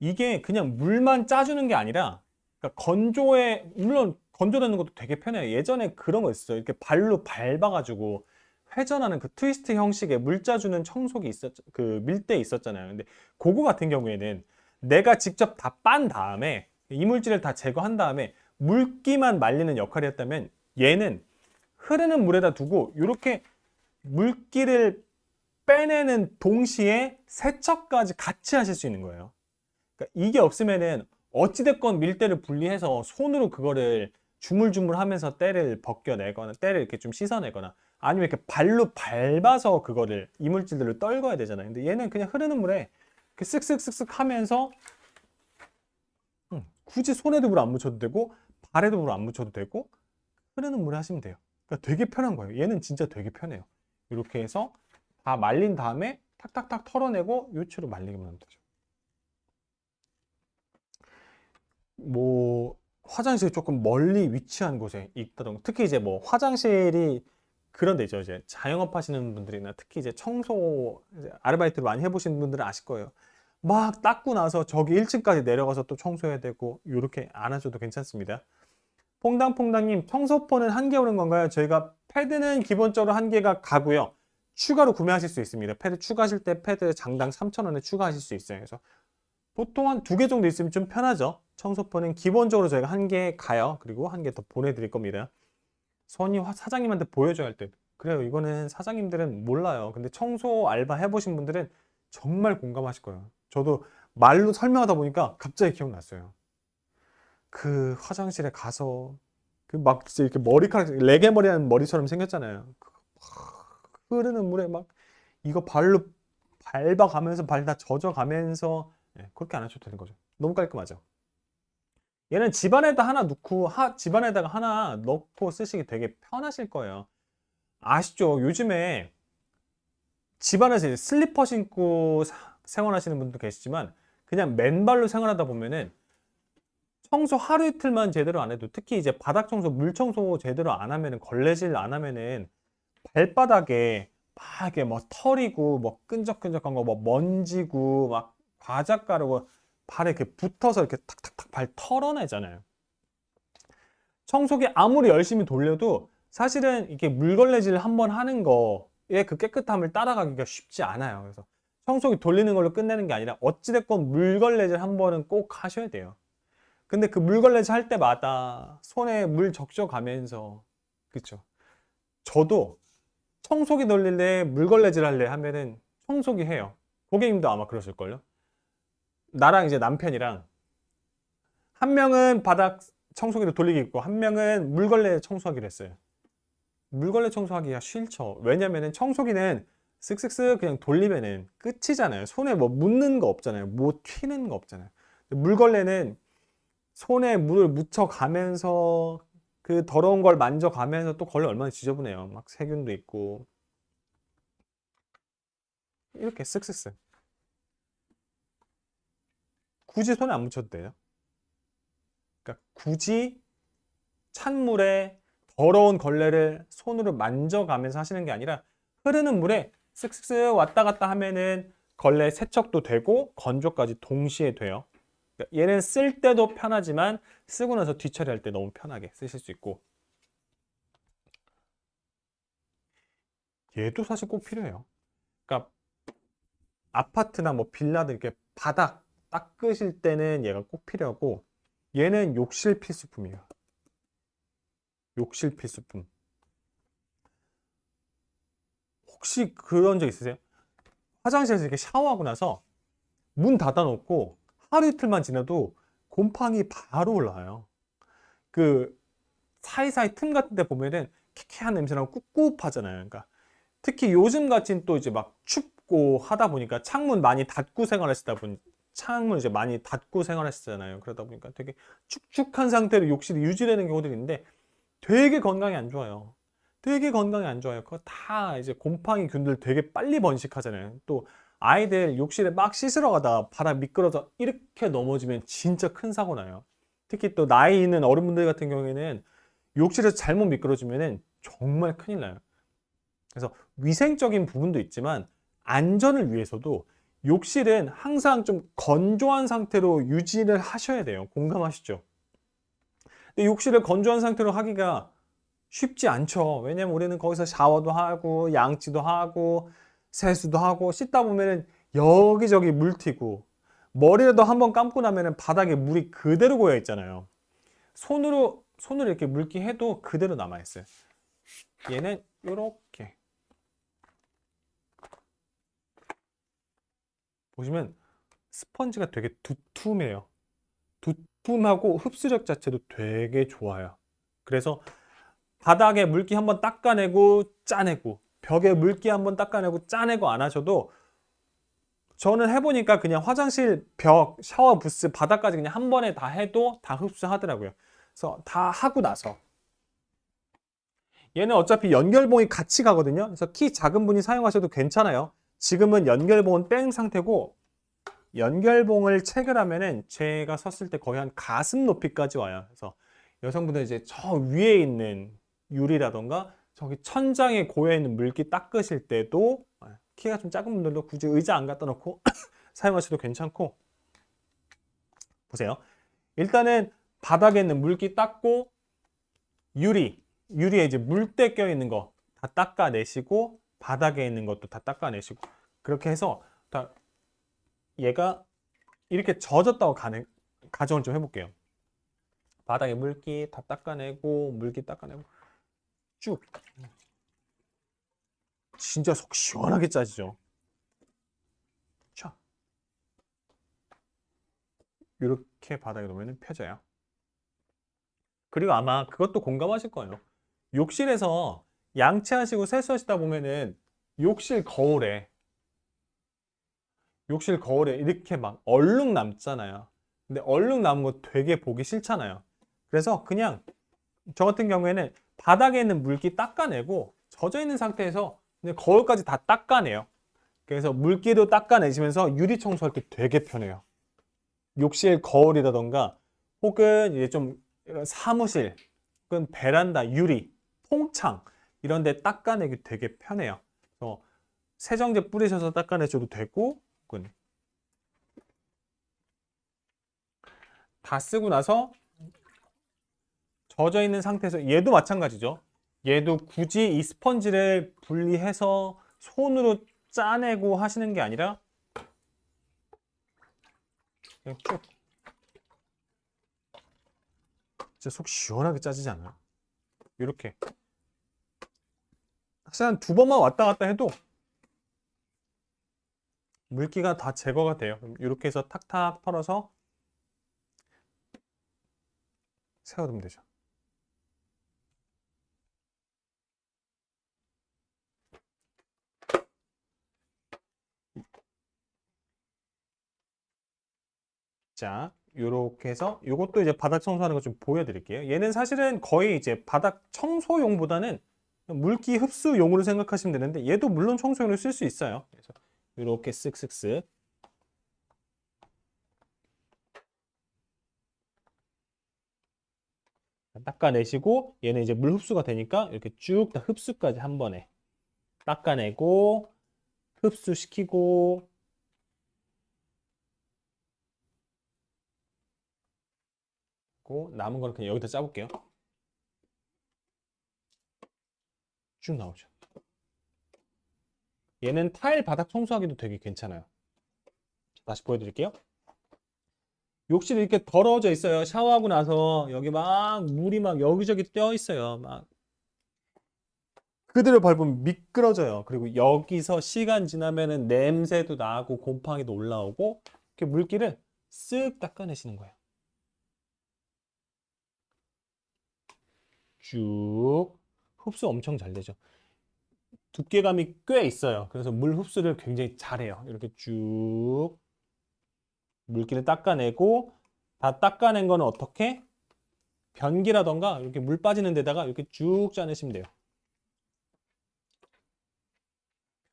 이게 그냥 물만 짜주는 게 아니라, 그러니까 물론 건조되는 것도 되게 편해요. 예전에 그런 거 있었어요. 이렇게 발로 밟아가지고 회전하는 그 트위스트 형식의 물자 주는 청소기 그 밀대 있었잖아요. 근데 그거 같은 경우에는 내가 직접 다 빤 다음에 이물질을 다 제거한 다음에 물기만 말리는 역할이었다면 얘는 흐르는 물에다 두고 이렇게 물기를 빼내는 동시에 세척까지 같이 하실 수 있는 거예요. 그러니까 이게 없으면은 어찌됐건 밀대를 분리해서 손으로 그거를 주물주물 하면서 때를 벗겨내거나 때를 이렇게 좀 씻어내거나 아니면 이렇게 발로 밟아서 그거를 이물질들을 떨궈야 되잖아요. 근데 얘는 그냥 흐르는 물에 이렇게 쓱쓱쓱쓱 하면서 굳이 손에도 물 안 묻혀도 되고 발에도 물 안 묻혀도 되고 흐르는 물에 하시면 돼요. 그러니까 되게 편한 거예요. 얘는 진짜 되게 편해요. 이렇게 해서 다 말린 다음에 탁탁탁 털어내고 요추로 말리기만 하면 되죠. 뭐 화장실이 조금 멀리 위치한 곳에 있다던가 특히 이제 뭐 화장실이 그런 데 있죠. 이제 자영업 하시는 분들이나 특히 이제 청소 이제 아르바이트를 많이 해보신 분들은 아실 거예요. 막 닦고 나서 저기 1층까지 내려가서 또 청소해야 되고 이렇게 안 하셔도 괜찮습니다. 퐁당퐁당님, 청소포는 한 개 오는 건가요? 저희가 패드는 기본적으로 한 개가 가고요. 추가로 구매하실 수 있습니다. 패드 추가하실 때 패드 장당 3,000원에 추가하실 수 있어요. 그래서 보통 한 2개 정도 있으면 좀 편하죠. 청소포는 기본적으로 저희가 한 개 가요. 그리고 한 개 더 보내드릴 겁니다. 선이 사장님한테 보여줘야 할 때. 그래요. 이거는 사장님들은 몰라요. 근데 청소 알바 해보신 분들은 정말 공감하실 거예요. 저도 말로 설명하다 보니까 갑자기 기억났어요. 그 화장실에 가서 그 막 이렇게 머리카락 레게 머리 하는 머리처럼 생겼잖아요. 흐르는 물에 막 이거 발로 밟아가면서 발 다 젖어가면서 그렇게 안 하셔도 되는 거죠. 너무 깔끔하죠. 얘는 집안에다 하나 넣고 집안에다가 하나 넣고 쓰시기 되게 편하실 거예요. 아시죠? 요즘에 집안에서 이제 슬리퍼 신고 생활하시는 분도 계시지만 그냥 맨발로 생활하다 보면은 청소 하루 이틀만 제대로 안 해도 특히 이제 바닥 청소, 물 청소 제대로 안 하면은 걸레질 안 하면은 발바닥에 막 이렇게 뭐 털이고 뭐 끈적끈적한 거 뭐 먼지고 막 과자 가루고 발에 이렇게 붙어서 이렇게 탁탁탁 발 털어내잖아요. 청소기 아무리 열심히 돌려도 사실은 이게 물걸레질 한번 하는 거에 그 깨끗함을 따라가기가 쉽지 않아요. 그래서 청소기 돌리는 걸로 끝내는 게 아니라 어찌됐건 물걸레질 한 번은 꼭 하셔야 돼요. 근데 그 물걸레질 할 때마다 손에 물 적셔가면서 그쵸? 저도 청소기 돌릴래 물걸레질 할래 하면은 청소기 해요. 고객님도 아마 그러실걸요? 나랑 이제 남편이랑 한 명은 바닥 청소기를 돌리기 있고 한 명은 물걸레 청소하기로 했어요. 물걸레 청소하기가 싫죠. 왜냐면은 청소기는 쓱쓱쓱 그냥 돌리면은 끝이잖아요. 손에 뭐 묻는 거 없잖아요. 뭐 튀는 거 없잖아요. 물걸레는 손에 물을 묻혀가면서 그 더러운 걸 만져가면서 또 걸레 얼마나 지저분해요. 막 세균도 있고 이렇게 쓱쓱쓱 굳이 손에 안 묻혀도 돼요. 그러니까 굳이 찬물에 더러운 걸레를 손으로 만져가면서 하시는 게 아니라 흐르는 물에 쓱쓱쓱 왔다 갔다 하면은 걸레 세척도 되고 건조까지 동시에 돼요. 그러니까 얘는 쓸 때도 편하지만 쓰고 나서 뒤처리할 때 너무 편하게 쓰실 수 있고 얘도 사실 꼭 필요해요. 그러니까 아파트나 뭐 빌라들 이렇게 바닥 닦으실 때는 얘가 꼭 필요하고 얘는 욕실 필수품이에요. 욕실 필수품. 혹시 그런 적 있으세요? 화장실에서 이렇게 샤워하고 나서 문 닫아놓고 하루 이틀만 지나도 곰팡이 바로 올라와요. 그 사이사이 틈 같은 데 보면은 쾌쾌한 냄새나고 꿉꿉하잖아요. 그러니까 특히 요즘 같이 또 이제 막 춥고 하다 보니까 창문 많이 닫고 생활하시다 보니 창문 이제 많이 닫고 생활하시잖아요. 그러다 보니까 되게 축축한 상태로 욕실이 유지되는 경우들이 있는데 되게 건강에 안 좋아요. 되게 건강에 안 좋아요. 그거 다 이제 곰팡이균들 되게 빨리 번식하잖아요. 또 아이들 욕실에 막 씻으러 가다가 바닥 미끄러져 이렇게 넘어지면 진짜 큰 사고 나요. 특히 또 나이 있는 어른분들 같은 경우에는 욕실에서 잘못 미끄러지면은 정말 큰일 나요. 그래서 위생적인 부분도 있지만 안전을 위해서도 욕실은 항상 좀 건조한 상태로 유지를 하셔야 돼요. 공감하시죠? 근데 욕실을 건조한 상태로 하기가 쉽지 않죠. 왜냐면 우리는 거기서 샤워도 하고 양치도 하고 세수도 하고 씻다 보면은 여기저기 물 튀고 머리라도 한번 감고 나면은 바닥에 물이 그대로 고여 있잖아요. 손으로 이렇게 물기 해도 그대로 남아 있어요. 얘는 이렇게 보시면 스펀지가 되게 두툼해요. 두툼하고 흡수력 자체도 되게 좋아요. 그래서 바닥에 물기 한번 닦아내고 짜내고 벽에 물기 한번 닦아내고 짜내고 안 하셔도 저는 해보니까 그냥 화장실 벽, 샤워 부스, 바닥까지 그냥 한 번에 다 해도 다 흡수하더라고요. 그래서 다 하고 나서 얘는 어차피 연결봉이 같이 가거든요. 그래서 키 작은 분이 사용하셔도 괜찮아요. 지금은 연결봉은 뺀 상태고 연결봉을 체결하면은 제가 섰을 때 거의 한 가슴 높이까지 와요. 그래서 여성분들 이제 저 위에 있는 유리라던가 저기 천장에 고여 있는 물기 닦으실 때도 키가 좀 작은 분들도 굳이 의자 안 갖다 놓고 사용하셔도 괜찮고 보세요. 일단은 바닥에 있는 물기 닦고 유리에 이제 물때 껴 있는 거 다 닦아내시고 바닥에 있는 것도 다 닦아내시고 그렇게 해서 다 얘가 이렇게 젖었다고 가정을 좀 해볼게요. 바닥에 물기 다 닦아내고 물기 닦아내고 쭉 진짜 속 시원하게 짜지죠. 자, 이렇게 바닥에 놓으면 펴져요. 그리고 아마 그것도 공감하실 거예요. 욕실에서 양치하시고 세수하시다 보면은 욕실 거울에 이렇게 막 얼룩 남잖아요. 근데 얼룩 남은 거 되게 보기 싫잖아요. 그래서 그냥 저 같은 경우에는 바닥에 있는 물기 닦아내고 젖어 있는 상태에서 그냥 거울까지 다 닦아내요. 그래서 물기도 닦아내시면서 유리 청소할 때 되게 편해요. 욕실 거울이라던가 혹은 이제 좀 이런 사무실 혹은 베란다 유리, 통창 이런 데 닦아내기 되게 편해요. 그래서 세정제 뿌리셔서 닦아내셔도 되고 혹은 다 쓰고 나서 젖어 있는 상태에서 얘도 마찬가지죠. 얘도 굳이 이 스펀지를 분리해서 손으로 짜내고 하시는 게 아니라 그냥 쭉 진짜 속 시원하게 짜지지 않아요? 이렇게 사실 한 두 번만 왔다 갔다 해도 물기가 다 제거가 돼요. 이렇게 해서 탁탁 털어서 세워두면 되죠. 자, 이렇게 해서 이것도 이제 바닥 청소하는 거 좀 보여드릴게요. 얘는 사실은 거의 이제 바닥 청소용보다는 물기 흡수용으로 생각하시면 되는데 얘도 물론 청소용으로 쓸 수 있어요. 그래서 이렇게 쓱쓱쓱 닦아내시고 얘는 이제 물 흡수가 되니까 이렇게 쭉 다 흡수까지 한 번에 닦아내고 흡수시키고 남은 거는 그냥 여기다 짜볼게요. 쭉 나오죠. 얘는 타일 바닥 청소하기도 되게 괜찮아요. 다시 보여드릴게요. 욕실이 이렇게 더러워져 있어요. 샤워하고 나서 여기 막 물이 막 여기저기 떼어 있어요. 막 그대로 밟으면 미끄러져요. 그리고 여기서 시간 지나면은 냄새도 나고 곰팡이도 올라오고 이렇게 물기를 쓱 닦아내시는 거예요. 쭉 흡수 엄청 잘 되죠. 두께감이 꽤 있어요. 그래서 물 흡수를 굉장히 잘해요. 이렇게 쭉 물기를 닦아내고 다 닦아낸 거는 어떻게? 변기라던가 이렇게 물 빠지는 데다가 이렇게 쭉 짜내시면 돼요.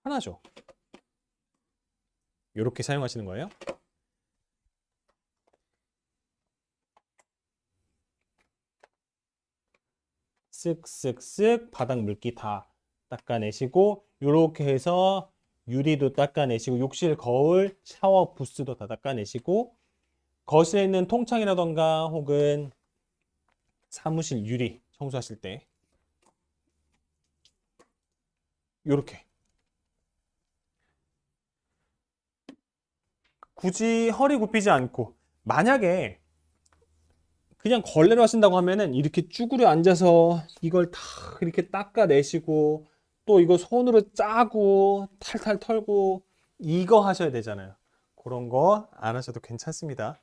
편하죠? 이렇게 사용하시는 거예요. 쓱쓱쓱 바닥 물기 다 닦아내시고 이렇게 해서 유리도 닦아내시고 욕실 거울 샤워 부스도 다 닦아내시고 거실에 있는 통창이라던가 혹은 사무실 유리 청소하실 때 요렇게 굳이 허리 굽히지 않고, 만약에 그냥 걸레로 하신다고 하면은 이렇게 쭈그려 앉아서 이걸 다 이렇게 닦아내시고 또 이거 손으로 짜고 탈탈 털고 이거 하셔야 되잖아요. 그런 거 안 하셔도 괜찮습니다.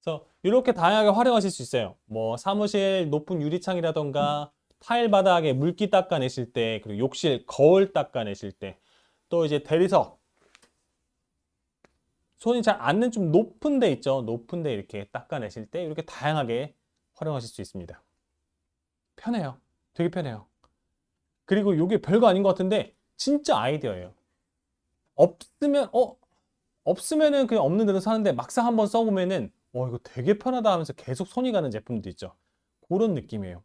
그래서 이렇게 다양하게 활용하실 수 있어요. 뭐 사무실 높은 유리창이라던가 타일 바닥에 물기 닦아내실 때, 그리고 욕실 거울 닦아내실 때, 또 이제 대리석 손이 잘 앉는 좀 높은 데 있죠. 높은 데 이렇게 닦아내실 때 이렇게 다양하게 활용하실 수 있습니다. 편해요. 되게 편해요. 그리고 이게 별거 아닌 것 같은데 진짜 아이디어예요. 없으면 없으면은 그냥 없는 대로 사는데, 막상 한번 써보면은 이거 되게 편하다 하면서 계속 손이 가는 제품도 있죠. 그런 느낌이에요.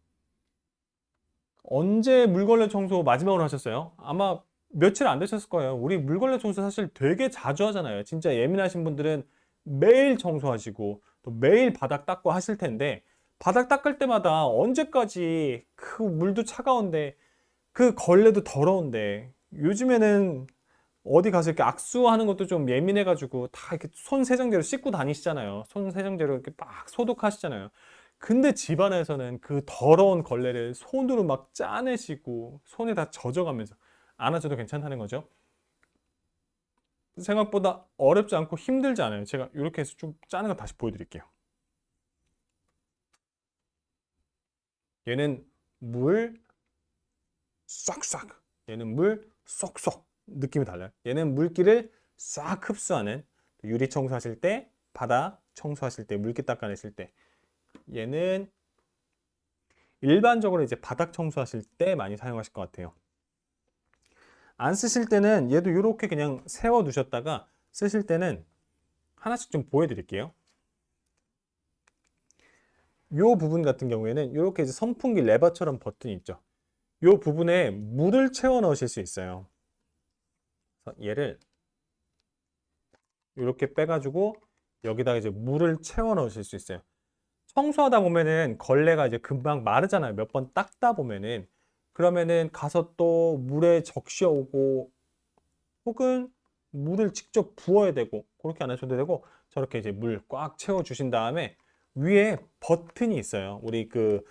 언제 물걸레 청소 마지막으로 하셨어요? 아마 며칠 안 되셨을 거예요. 우리 물걸레 청소 사실 되게 자주 하잖아요. 진짜 예민하신 분들은 매일 청소하시고 또 매일 바닥 닦고 하실 텐데, 바닥 닦을 때마다 언제까지 그 물도 차가운데 그 걸레도 더러운데, 요즘에는 어디 가서 이렇게 악수하는 것도 좀 예민해가지고 다 이렇게 손 세정제로 씻고 다니시잖아요. 손 세정제로 이렇게 막 소독하시잖아요. 근데 집안에서는 그 더러운 걸레를 손으로 막 짜내시고 손에 다 젖어가면서 안 하셔도 괜찮다는 거죠. 생각보다 어렵지 않고 힘들지 않아요. 제가 이렇게 해서 좀 짜는 거 다시 보여드릴게요. 얘는 물 싹싹, 얘는 물 쏙쏙. 느낌이 달라요. 얘는 물기를 싹 흡수하는, 유리 청소하실 때, 바닥 청소하실 때, 물기 닦아내실 때. 얘는 일반적으로 이제 바닥 청소하실 때 많이 사용하실 것 같아요. 안 쓰실 때는 얘도 이렇게 그냥 세워 두셨다가, 쓰실 때는 하나씩 좀 보여드릴게요. 이 부분 같은 경우에는 이렇게 이제 선풍기 레버처럼 버튼이 있죠. 이 부분에 물을 채워 넣으실 수 있어요. 그래서 얘를 이렇게 빼가지고 여기다가 이제 물을 채워 넣으실 수 있어요. 청소하다 보면은 걸레가 이제 금방 마르잖아요. 몇 번 닦다 보면은. 그러면은 가서 또 물에 적셔오고, 혹은 물을 직접 부어야 되고, 그렇게 안 하셔도 되고, 저렇게 이제 물 꽉 채워 주신 다음에 위에 버튼이 있어요. 우리 그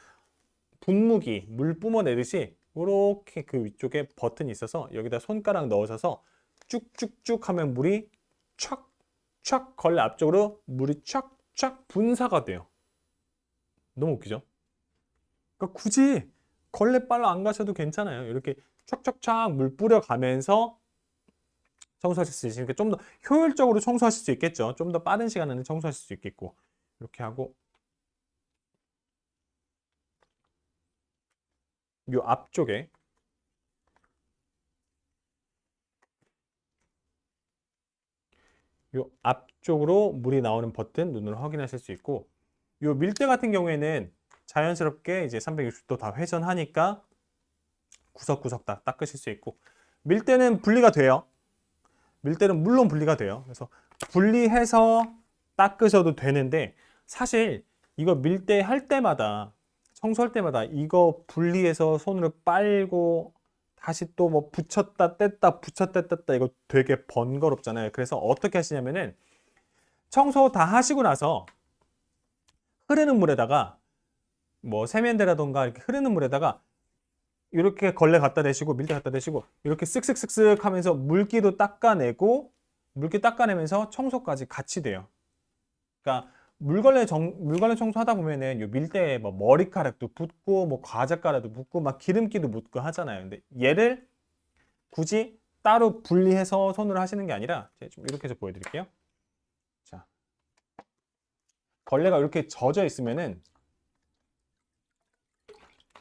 분무기 물 뿜어내듯이 이렇게 그 위쪽에 버튼이 있어서 여기다 손가락 넣으셔서 쭉쭉쭉 하면 물이 촥촥 걸레 앞쪽으로 물이 촥촥 분사가 돼요. 너무 웃기죠? 그러니까 굳이 걸레빨로 안 가셔도 괜찮아요. 이렇게 촥촥촥 물 뿌려가면서 청소하실 수 있으니까 좀 더 효율적으로 청소하실 수 있겠죠. 좀 더 빠른 시간에는 청소하실 수 있겠고, 이렇게 하고 이 앞쪽에 이 앞쪽으로 물이 나오는 버튼 눈으로 확인하실 수 있고, 이 밀대 같은 경우에는 자연스럽게 이제 360도 다 회전하니까 구석구석 다 닦으실 수 있고, 밀대는 분리가 돼요. 밀대는 물론 분리가 돼요. 그래서 분리해서 닦으셔도 되는데, 사실 이거 밀대 할 때마다, 청소할 때마다 이거 분리해서 손으로 빨고 다시 또 뭐 붙였다 뗐다 붙였다 뗐다, 이거 되게 번거롭잖아요. 그래서 어떻게 하시냐면은 청소 다 하시고 나서 흐르는 물에다가, 뭐 세면대라던가 이렇게 흐르는 물에다가 이렇게 걸레 갖다 대시고 밀대 갖다 대시고 이렇게 쓱쓱쓱쓱 하면서 물기도 닦아내고, 물기 닦아내면서 청소까지 같이 돼요. 그러니까 물걸레 청소하다 보면은 요 밀대에 뭐 머리카락도 붙고 뭐 과자가락도 붙고 막 기름기도 묻고 하잖아요. 근데 얘를 굳이 따로 분리해서 손으로 하시는 게 아니라, 제가 좀 이렇게 해서 보여드릴게요. 자, 걸레가 이렇게 젖어 있으면은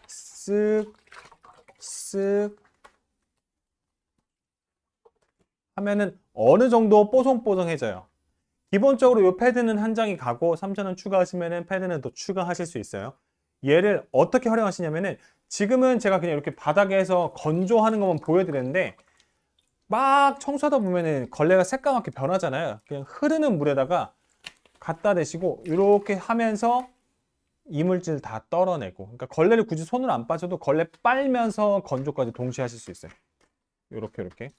쓱 쓱 하면은 어느 정도 뽀송뽀송해져요. 기본적으로 이 패드는 한 장이 가고 3,000원 추가하시면은 패드는 또 추가하실 수 있어요. 얘를 어떻게 활용하시냐면은, 지금은 제가 그냥 이렇게 바닥에서 건조하는 것만 보여드렸는데, 막 청소하다 보면은 걸레가 새까맣게 변하잖아요. 그냥 흐르는 물에다가 갖다 대시고 이렇게 하면서 이물질 다 떨어내고, 그러니까 걸레를 굳이 손으로 안 빠져도 걸레 빨면서 건조까지 동시에 하실 수 있어요. 이렇게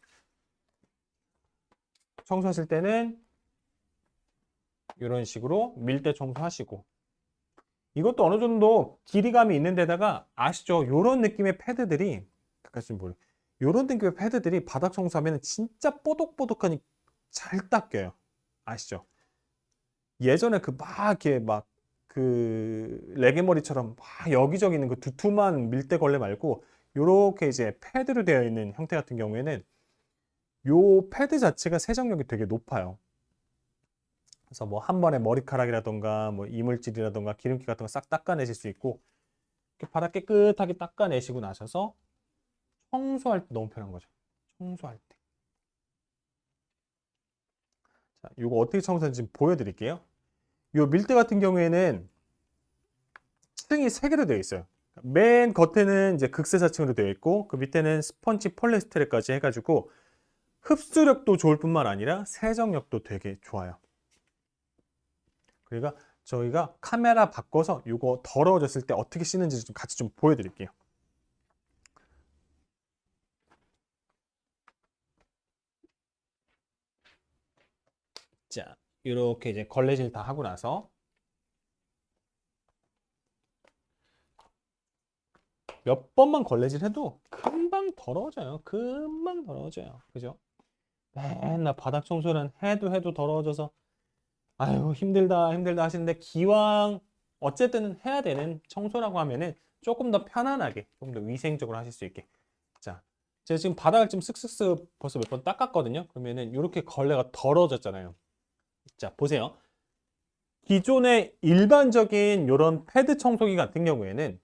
청소하실 때는 이런 식으로 밀대 청소하시고, 이것도 어느 정도 길이감이 있는 데다가 아시죠? 이런 느낌의 패드들이 가까이 보여. 이런 느낌의 패드들이 바닥 청소하면 진짜 뽀독뽀독하니 잘 닦여요. 아시죠? 예전에 그 막 이렇게 막 그 레게머리처럼 막 여기저기 있는 그 두툼한 밀대 걸레 말고 이렇게 이제 패드로 되어 있는 형태 같은 경우에는 요 패드 자체가 세정력이 되게 높아요. 그래서 뭐 한 번에 머리카락이라던가 뭐 이물질이라던가 기름기 같은 거 싹 닦아내실 수 있고, 이렇게 바닥 깨끗하게 닦아내시고 나셔서 청소할 때 너무 편한 거죠. 청소할 때. 자, 이거 어떻게 청소하는지 보여드릴게요. 이 밀대 같은 경우에는 층이 3개로 되어 있어요. 맨 겉에는 이제 극세사층으로 되어 있고, 그 밑에는 스펀지 폴리스테르까지 해가지고 흡수력도 좋을 뿐만 아니라 세정력도 되게 좋아요. 그러니까 저희가 카메라 바꿔서 이거 더러워졌을 때 어떻게 씻는지 좀 같이 좀 보여드릴게요. 자, 이렇게 이제 걸레질 다 하고 나서 몇 번만 걸레질 해도 금방 더러워져요. 금방 더러워져요. 그죠? 맨날 바닥 청소는 해도 더러워져서 아유 힘들다 하시는데, 기왕 어쨌든 해야 되는 청소라고 하면은 조금 더 편안하게, 조금 더 위생적으로 하실 수 있게. 자, 제가 지금 바닥을 좀 쓱쓱쓱 벌써 몇 번 닦았거든요. 그러면은 이렇게 걸레가 더러워졌잖아요. 자, 보세요. 기존의 일반적인 이런 패드 청소기 같은 경우에는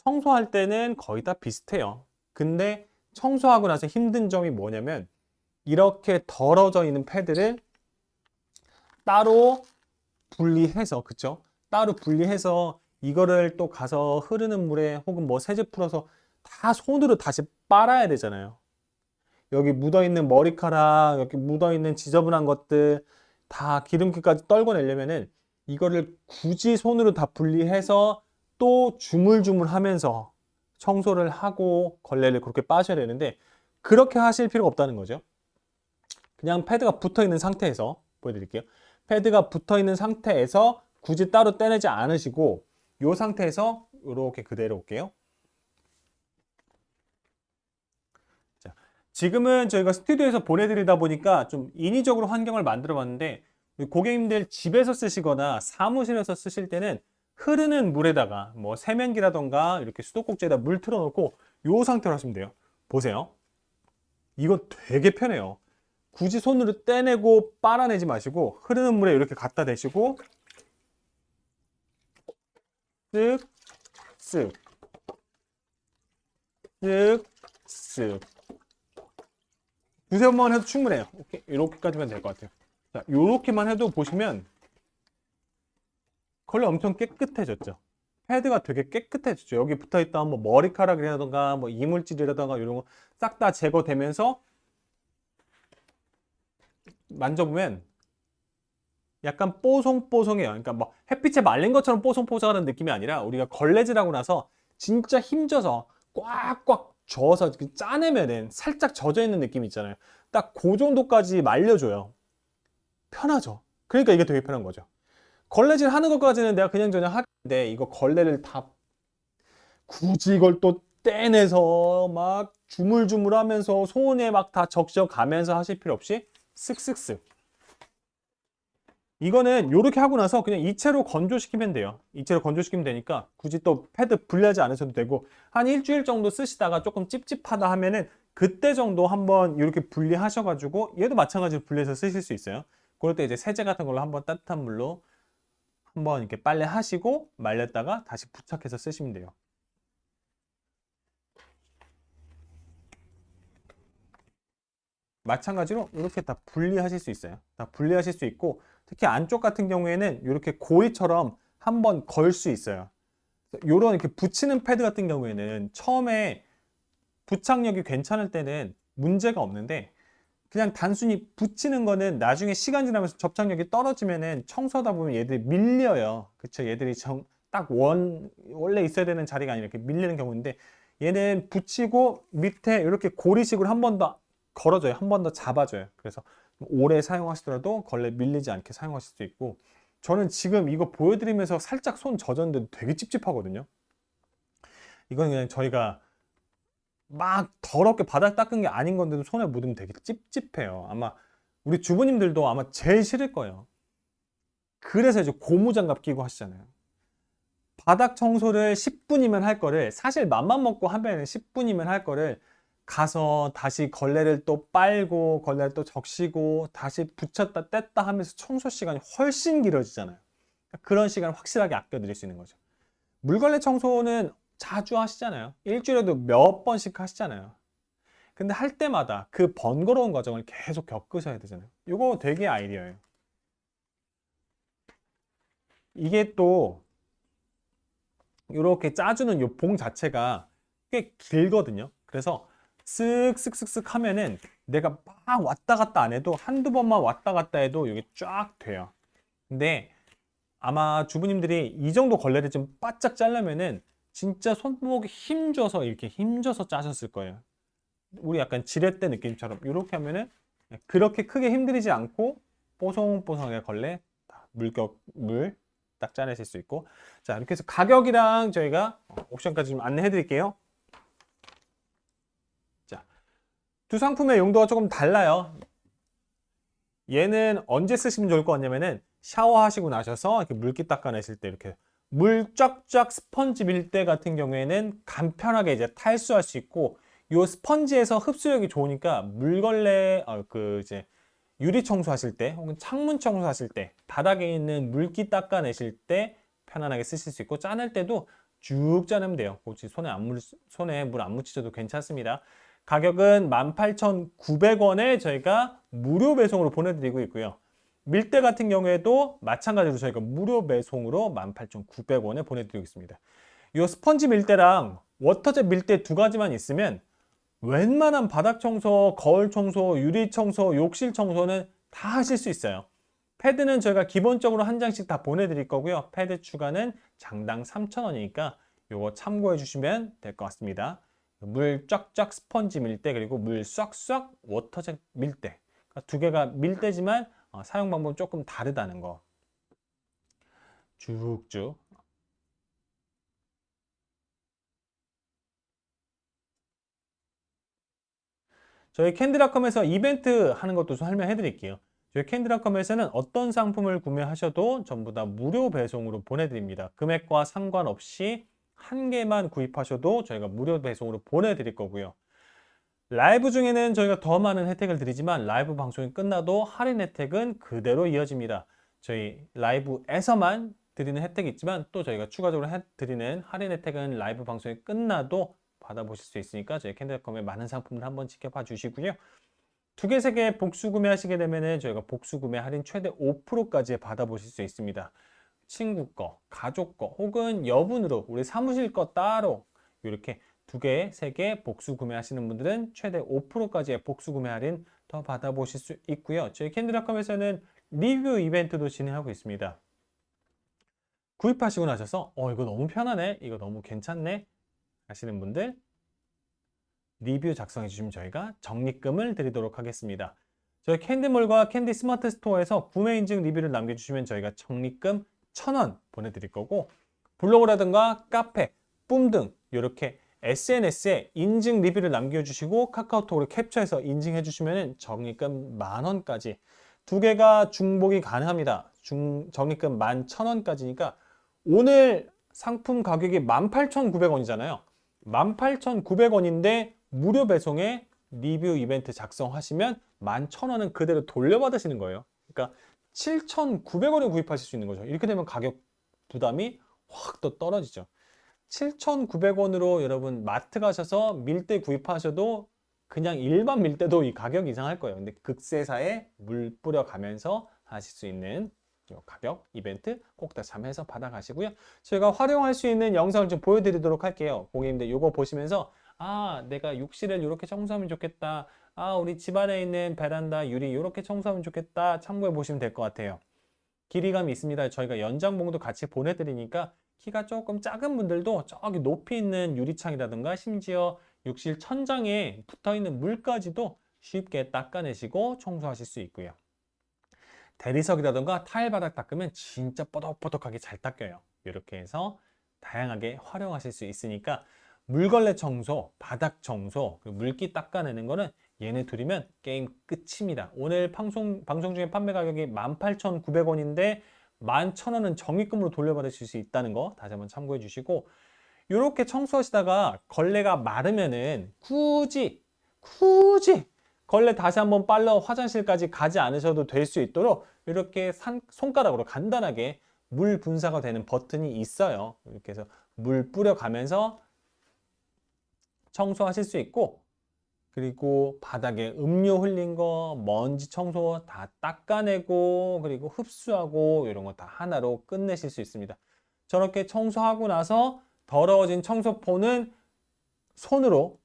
청소할 때는 거의 다 비슷해요. 근데 청소하고 나서 힘든 점이 뭐냐면, 이렇게 더러져 있는 패드를 따로 분리해서, 그쵸? 따로 분리해서 이거를 또 가서 흐르는 물에 혹은 뭐 세제 풀어서 다 손으로 다시 빨아야 되잖아요. 여기 묻어있는 머리카락, 여기 묻어있는 지저분한 것들 다 기름기까지 떨궈내려면은 이거를 굳이 손으로 다 분리해서 또 주물주물 하면서 청소를 하고 걸레를 그렇게 빠셔야 되는데, 그렇게 하실 필요가 없다는 거죠. 그냥 패드가 붙어 있는 상태에서 보여드릴게요. 패드가 붙어 있는 상태에서 굳이 따로 떼내지 않으시고 이 상태에서 이렇게 그대로 올게요. 자, 지금은 저희가 스튜디오에서 보내드리다 보니까 좀 인위적으로 환경을 만들어 봤는데, 고객님들 집에서 쓰시거나 사무실에서 쓰실 때는 흐르는 물에다가 뭐 세면기라던가 이렇게 수도꼭지에다 물 틀어놓고 이 상태로 하시면 돼요. 보세요. 이거 되게 편해요. 굳이 손으로 떼내고 빨아내지 마시고 흐르는 물에 이렇게 갖다 대시고 쓱, 쓱, 쓱, 쓱. 두세 번만 해도 충분해요. 오케이. 이렇게까지만 될 것 같아요. 자, 이렇게만 해도 보시면 걸레 엄청 깨끗해졌죠. 패드가 되게 깨끗해졌죠. 여기 붙어있던 뭐 머리카락이라던가 뭐 이물질이라던가 이런 거 싹 다 제거되면서 만져보면 약간 뽀송뽀송해요. 그러니까 뭐 햇빛에 말린 것처럼 뽀송뽀송하는 느낌이 아니라, 우리가 걸레질하고 나서 진짜 힘줘서 꽉꽉 저어서 짜내면은 살짝 젖어 있는 느낌 있잖아요. 딱 그 정도까지 말려줘요. 편하죠. 그러니까 이게 되게 편한 거죠. 걸레질 하는 것까지는 내가 그냥저냥 하는데, 이거 걸레를 다 굳이 이걸 또 떼내서 막 주물주물 하면서 손에 막 다 적셔 가면서 하실 필요 없이 쓱쓱쓱. 이거는 이렇게 하고 나서 그냥 이체로 건조시키면 돼요. 이체로 건조시키면 되니까 굳이 또 패드 분리하지 않으셔도 되고, 한 일주일 정도 쓰시다가 조금 찝찝하다 하면은 그때 정도 한번 이렇게 분리하셔가지고, 얘도 마찬가지로 분리해서 쓰실 수 있어요. 그럴 때 이제 세제 같은 걸로 한번 따뜻한 물로 한번 이렇게 빨래 하시고 말렸다가 다시 부착해서 쓰시면 돼요. 마찬가지로 이렇게 다 분리하실 수 있어요. 다 분리하실 수 있고, 특히 안쪽 같은 경우에는 이렇게 고리처럼 한번 걸 수 있어요. 이런 이렇게 붙이는 패드 같은 경우에는 처음에 부착력이 괜찮을 때는 문제가 없는데, 그냥 단순히 붙이는 거는 나중에 시간 지나면서 접착력이 떨어지면은 청소하다 보면 얘들이 밀려요. 그쵸? 얘들이 딱 원래 있어야 되는 자리가 아니라 이렇게 밀리는 경우인데, 얘는 붙이고 밑에 이렇게 고리식으로 한 번 더 걸어줘요. 한 번 더 잡아줘요. 그래서 오래 사용하시더라도 걸레 밀리지 않게 사용하실 수 있고, 저는 지금 이거 보여드리면서 살짝 손 젖었는데 되게 찝찝하거든요. 이건 그냥 저희가 막 더럽게 바닥 닦은 게 아닌 건데도 손에 묻으면 되게 찝찝해요. 아마 우리 주부님들도 아마 제일 싫을 거예요. 그래서 이제 고무장갑 끼고 하시잖아요. 바닥 청소를 10분이면 할 거를, 사실 맘만 먹고 하면 10분이면 할 거를 가서 다시 걸레를 또 빨고 걸레를 또 적시고 다시 붙였다 뗐다 하면서 청소 시간이 훨씬 길어지잖아요. 그런 시간을 확실하게 아껴드릴 수 있는 거죠. 물걸레 청소는 자주 하시잖아요. 일주일에도 몇 번씩 하시잖아요. 근데 할 때마다 그 번거로운 과정을 계속 겪으셔야 되잖아요. 이거 되게 아이디어예요. 이게 또 이렇게 짜주는 이 봉 자체가 꽤 길거든요. 그래서 쓱쓱쓱쓱 하면은 내가 막 왔다 갔다 안 해도 한두 번만 왔다 갔다 해도 이게 쫙 돼요. 근데 아마 주부님들이 이 정도 걸레를 좀 바짝 자르면은 진짜 손목에 힘줘서 이렇게 힘줘서 짜셨을 거예요. 우리 약간 지렛대 느낌처럼 이렇게 하면은 그렇게 크게 힘들이지 않고 뽀송뽀송하게 걸레 물 딱 짜내실 수 있고. 자, 이렇게 해서 가격이랑 저희가 옵션까지 좀 안내해 드릴게요. 자, 두 상품의 용도가 조금 달라요. 얘는 언제 쓰시면 좋을 것 같냐면은 샤워하시고 나셔서 이렇게 물기 닦아내실 때 이렇게 물 쫙쫙 스펀지 밀대 같은 경우에는 간편하게 이제 탈수할 수 있고, 요 스펀지에서 흡수력이 좋으니까 물걸레 이제 유리 청소하실 때 혹은 창문 청소하실 때 바닥에 있는 물기 닦아내실 때 편안하게 쓰실 수 있고, 짜낼 때도 쭉 짜내면 돼요. 혹시 손에 물 안 묻히셔도 괜찮습니다. 가격은 18,900원에 저희가 무료 배송으로 보내드리고 있고요. 밀대 같은 경우에도 마찬가지로 저희가 무료 배송으로 18,900원에 보내드리고 있습니다. 이 스펀지 밀대랑 워터젯 밀대 두 가지만 있으면 웬만한 바닥 청소, 거울 청소, 유리 청소, 욕실 청소는 다 하실 수 있어요. 패드는 저희가 기본적으로 한 장씩 다 보내드릴 거고요. 패드 추가는 장당 3,000원이니까 이거 참고해 주시면 될 것 같습니다. 물 쫙쫙 스펀지 밀대, 그리고 물 싹싹 워터젯 밀대. 그러니까 두 개가 밀대지만 사용 방법은 조금 다르다는 거. 쭉쭉. 저희 캔디닷컴에서 이벤트 하는 것도 설명해 드릴게요. 저희 캔디닷컴에서는 어떤 상품을 구매하셔도 전부 다 무료 배송으로 보내드립니다. 금액과 상관없이 한 개만 구입하셔도 저희가 무료 배송으로 보내드릴 거고요. 라이브 중에는 저희가 더 많은 혜택을 드리지만 라이브 방송이 끝나도 할인 혜택은 그대로 이어집니다. 저희 라이브에서만 드리는 혜택이 있지만 또 저희가 추가적으로 드리는 할인 혜택은 라이브 방송이 끝나도 받아보실 수 있으니까 저희 캔디닷컴의 많은 상품들 한번 지켜봐 주시고요. 두 개, 세 개 복수 구매하시게 되면은 저희가 복수 구매 할인 최대 5%까지 받아보실 수 있습니다. 친구 거, 가족 거, 혹은 여분으로 우리 사무실 거 따로 이렇게 두 개, 세 개 복수 구매하시는 분들은 최대 5%까지의 복수 구매 할인 더 받아보실 수 있고요. 저희 캔디닷컴에서는 리뷰 이벤트도 진행하고 있습니다. 구입하시고 나셔서 이거 너무 편하네, 이거 너무 괜찮네 하시는 분들 리뷰 작성해 주시면 저희가 적립금을 드리도록 하겠습니다. 저희 캔디몰과 캔디 스마트 스토어에서 구매 인증 리뷰를 남겨주시면 저희가 적립금 1,000원 보내드릴 거고, 블로그라든가 카페, 뿜 등 이렇게 SNS에 인증 리뷰를 남겨주시고 카카오톡으로 캡처해서 인증해 주시면 적립금 10,000원까지, 두 개가 중복이 가능합니다. 적립금 11,000원까지니까 오늘 상품 가격이 18,900원이잖아요. 18,900원인데 무료 배송에 리뷰 이벤트 작성하시면 11,000원은 그대로 돌려받으시는 거예요. 그러니까 7,900원에 구입하실 수 있는 거죠. 이렇게 되면 가격 부담이 확 또 떨어지죠. 7,900원으로 여러분 마트 가셔서 밀대 구입하셔도 그냥 일반 밀대도 이 가격 이상 할 거예요. 근데 극세사에 물 뿌려가면서 하실 수 있는 가격 이벤트 꼭 다 참여해서 받아가시고요. 저희가 활용할 수 있는 영상을 좀 보여드리도록 할게요. 고객님들 이거 보시면서 아, 내가 욕실을 이렇게 청소하면 좋겠다. 아, 우리 집안에 있는 베란다 유리 이렇게 청소하면 좋겠다. 참고해 보시면 될 것 같아요. 길이감이 있습니다. 저희가 연장봉도 같이 보내드리니까 키가 조금 작은 분들도 저기 높이 있는 유리창이라든가 심지어 욕실 천장에 붙어있는 물까지도 쉽게 닦아내시고 청소하실 수 있고요. 대리석이라든가 타일 바닥 닦으면 진짜 뽀덕뽀덕하게 잘 닦여요. 이렇게 해서 다양하게 활용하실 수 있으니까 물걸레 청소, 바닥 청소, 물기 닦아내는 거는 얘네 둘이면 게임 끝입니다. 오늘 방송 중에 판매 가격이 18,900원인데 11,000원은 적립금으로 돌려받으실 수 있다는 거 다시 한번 참고해 주시고, 이렇게 청소하시다가 걸레가 마르면은 굳이 걸레 다시 한번 빨러 화장실까지 가지 않으셔도 될 수 있도록 이렇게 손가락으로 간단하게 물 분사가 되는 버튼이 있어요. 이렇게 해서 물 뿌려가면서 청소하실 수 있고, 그리고 바닥에 음료 흘린 거, 먼지 청소 다 닦아내고, 그리고 흡수하고 이런 거 다 하나로 끝내실 수 있습니다. 저렇게 청소하고 나서 더러워진 청소포는 손으로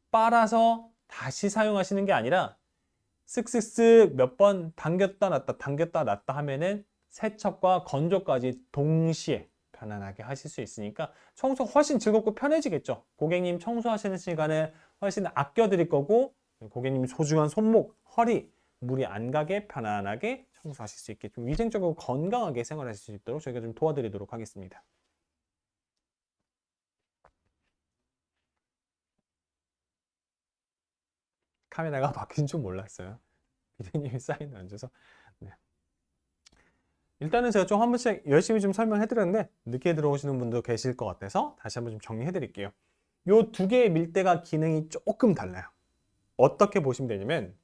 빨아서 다시 사용하시는 게 아니라 쓱쓱쓱 몇 번 당겼다 놨다 하면은 세척과 건조까지 동시에 편안하게 하실 수 있으니까 청소 훨씬 즐겁고 편해지겠죠. 고객님 청소하시는 시간을 훨씬 아껴 드릴 거고, 고객님 소중한 손목, 허리 물이 안 가게 편안하게 청소하실 수 있게 좀 위생적으로 건강하게 생활하실 수 있도록 저희가 좀 도와드리도록 하겠습니다. 카메라가 바뀐 줄 몰랐어요. 비대님이 사인을 안 줘서. 네. 일단은 제가 좀 한 번씩 열심히 좀 설명해 드렸는데 늦게 들어오시는 분도 계실 것 같아서 다시 한번 좀 정리해 드릴게요. 요 두 개의 밀대가 기능이 조금 달라요. 어떻게 보시면 되냐면,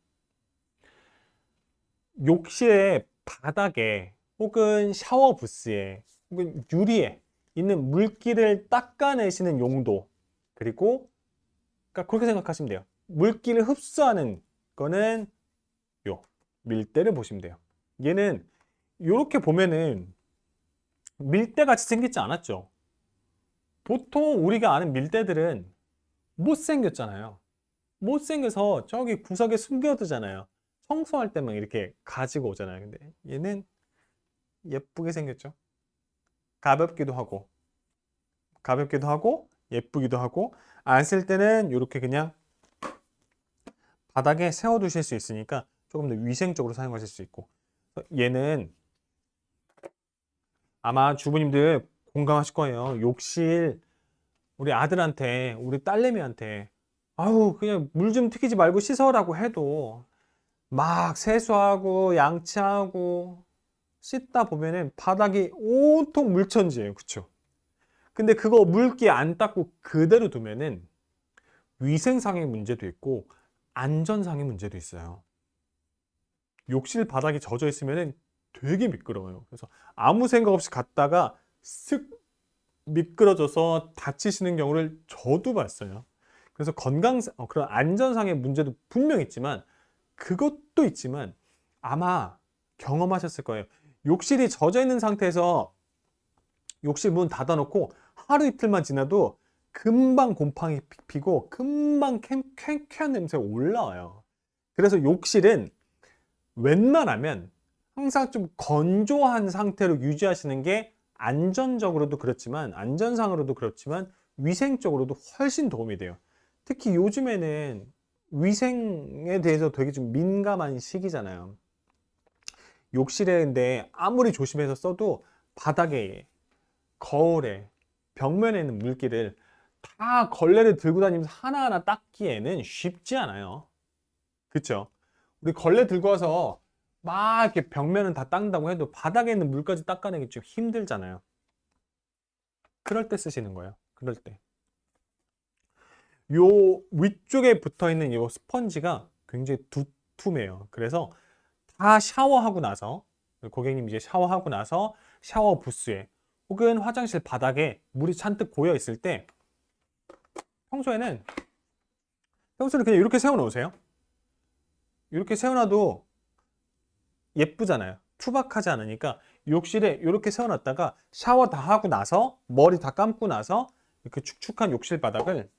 욕실의 바닥에 혹은 샤워 부스에 혹은 유리에 있는 물기를 닦아내시는 용도, 그리고 그러니까 그렇게 생각하시면 돼요. 물기를 흡수하는 거는 요 밀대를 보시면 돼요. 얘는 이렇게 보면은 밀대같이 생기지 않았죠. 보통 우리가 아는 밀대들은 못생겼잖아요. 못생겨서 저기 구석에 숨겨두잖아요. 청소할 때만 이렇게 가지고 오잖아요. 근데 얘는 예쁘게 생겼죠. 가볍기도 하고 예쁘기도 하고, 안 쓸 때는 이렇게 그냥 바닥에 세워 두실 수 있으니까 조금 더 위생적으로 사용하실 수 있고, 얘는 아마 주부님들 공감하실 거예요. 욕실 우리 아들한테, 우리 딸내미한테 아우 그냥 물 좀 튀기지 말고 씻어라고 해도 막 세수하고 양치하고 씻다 보면은 바닥이 온통 물천지예요. 그쵸? 근데 그거 물기 안 닦고 그대로 두면은 위생상의 문제도 있고 안전상의 문제도 있어요. 욕실 바닥이 젖어 있으면은 되게 미끄러워요. 그래서 아무 생각 없이 갔다가 쓱 미끄러져서 다치시는 경우를 저도 봤어요. 그래서 그런 안전상의 문제도 분명 있지만, 그것도 있지만 아마 경험하셨을 거예요. 욕실이 젖어 있는 상태에서 욕실 문 닫아놓고 하루 이틀만 지나도 금방 곰팡이 피고 금방 쾌쾌한 냄새가 올라와요. 그래서 욕실은 웬만하면 항상 좀 건조한 상태로 유지하시는 게 안전적으로도 그렇지만, 안전상으로도 그렇지만 위생적으로도 훨씬 도움이 돼요. 특히 요즘에는 위생에 대해서 되게 좀 민감한 시기잖아요. 욕실에 근데 아무리 조심해서 써도 바닥에, 거울에, 벽면에 있는 물기를 다 걸레를 들고 다니면서 하나하나 닦기에는 쉽지 않아요. 그쵸? 우리 걸레 들고 와서 막 이렇게 벽면은 다 닦는다고 해도 바닥에 있는 물까지 닦아내기 좀 힘들잖아요. 그럴 때 쓰시는 거예요. 그럴 때. 요 위쪽에 붙어 있는 요 스펀지가 굉장히 두툼해요. 그래서 다 샤워하고 나서, 고객님 이제 샤워하고 나서 샤워 부스에 혹은 화장실 바닥에 물이 잔뜩 고여 있을 때 평소에는 그냥 이렇게 세워 놓으세요. 이렇게 세워놔도 예쁘잖아요. 투박하지 않으니까 욕실에 이렇게 세워놨다가 샤워 다 하고 나서 머리 다 감고 나서 이렇게 축축한 욕실 바닥을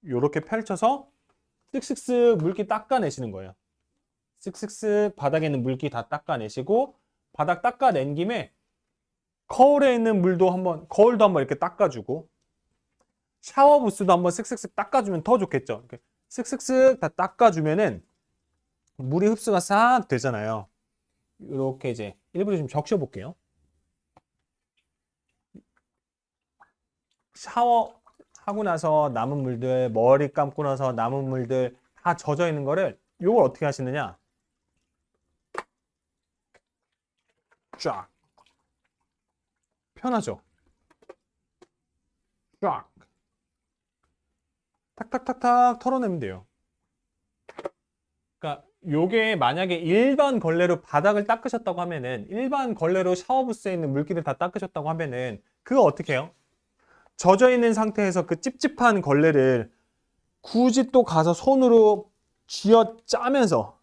이렇게 펼쳐서 쓱쓱쓱 물기 닦아내시는 거예요. 쓱쓱쓱 바닥에 있는 물기 다 닦아내시고, 바닥 닦아낸 김에 거울에 있는 물도 한번, 거울도 한번 이렇게 닦아주고, 샤워 부스도 한번 쓱쓱쓱 닦아주면 더 좋겠죠. 이렇게 쓱쓱쓱 다 닦아주면은 물이 흡수가 싹 되잖아요. 이렇게 이제 일부러 좀 적셔볼게요. 샤워하고 나서 남은 물들, 머리 감고 나서 남은 물들 다 젖어 있는 거를 요걸 어떻게 하시느냐? 쫙. 편하죠? 쫙. 탁탁탁탁 털어내면 돼요. 그러니까 요게 만약에 일반 걸레로 바닥을 닦으셨다고 하면은, 일반 걸레로 샤워부스에 있는 물기를 다 닦으셨다고 하면은 그거 어떻게 해요? 젖어 있는 상태에서 그 찝찝한 걸레를 굳이 또 가서 손으로 쥐어짜면서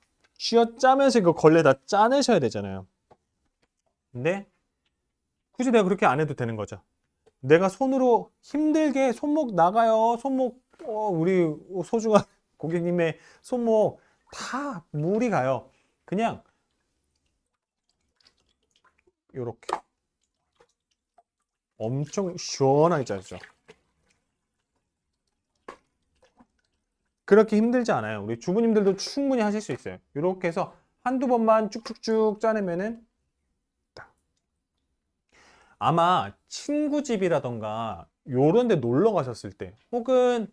이거 걸레 다 짜내셔야 되잖아요. 근데 굳이 내가 그렇게 안 해도 되는 거죠. 내가 손으로 힘들게 손목 나가요. 손목 우리 소중한 고객님의 손목 다 물이 가요. 그냥 이렇게 엄청 시원하게 짜죠. 그렇게 힘들지 않아요. 우리 주부님들도 충분히 하실 수 있어요. 이렇게 해서 한두 번만 쭉쭉쭉 짜내면은 아마 친구 집이라던가 요런 데 놀러 가셨을 때, 혹은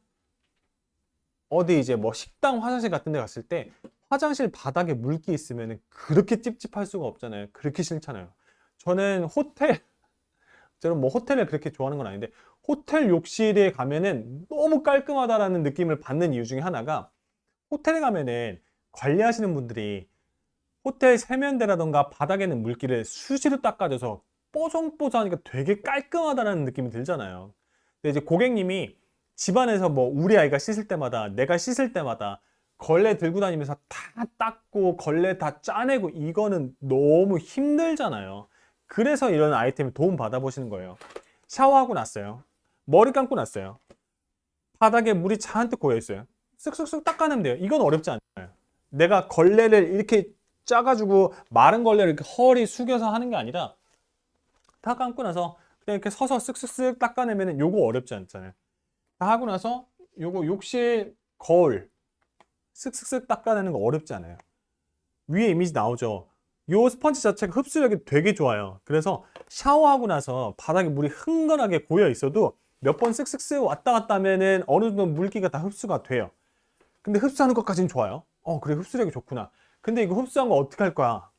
어디 이제 뭐 식당 화장실 같은 데 갔을 때 화장실 바닥에 물기 있으면 그렇게 찝찝할 수가 없잖아요. 그렇게 싫잖아요. 저는 저는 뭐 호텔을 그렇게 좋아하는 건 아닌데, 호텔 욕실에 가면은 너무 깔끔하다라는 느낌을 받는 이유 중에 하나가, 호텔에 가면은 관리하시는 분들이 호텔 세면대라던가 바닥에 있는 물기를 수시로 닦아줘서 뽀송뽀송하니까 되게 깔끔하다는 느낌이 들잖아요. 근데 이제 고객님이 집안에서 뭐 우리 아이가 씻을 때마다, 내가 씻을 때마다 걸레 들고 다니면서 다 닦고 걸레 다 짜내고 이거는 너무 힘들잖아요. 그래서 이런 아이템을 도움 받아보시는 거예요. 샤워하고 났어요. 머리 감고 났어요. 바닥에 물이 잔뜩 고여 있어요. 쓱쓱쓱 닦아내면 돼요. 이건 어렵지 않아요. 내가 걸레를 이렇게 짜가지고 마른 걸레를 이렇게 허리 숙여서 하는 게 아니라 다 감고 나서 그냥 이렇게 서서 쓱쓱쓱 닦아내면 요거 어렵지 않잖아요. 다 하고 나서 요거 욕실 거울 쓱쓱쓱 닦아내는 거 어렵지 않아요. 위에 이미지 나오죠. 요 스펀지 자체가 흡수력이 되게 좋아요. 그래서 샤워하고 나서 바닥에 물이 흥건하게 고여 있어도 몇 번 쓱쓱쓱 왔다 갔다 하면은 어느 정도 물기가 다 흡수가 돼요. 근데 흡수하는 것까지는 좋아요. 그래, 흡수력이 좋구나. 근데 이거 흡수한 거 어떻게 할 거야?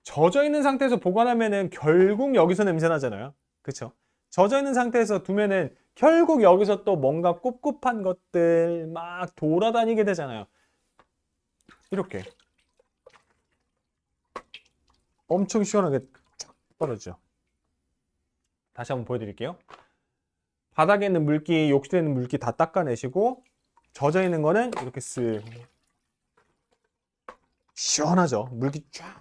젖어 있는 상태에서 보관하면은 결국 여기서 냄새 나잖아요. 그쵸? 젖어 있는 상태에서 두면은 결국 여기서 또 뭔가 꿉꿉한 것들 막 돌아다니게 되잖아요. 이렇게 엄청 시원하게 쫙 떨어지죠. 다시 한번 보여드릴게요. 바닥에 있는 물기, 욕실에 있는 물기 다 닦아내시고, 젖어 있는 거는 이렇게 쓱 시원하죠. 물기 쫙.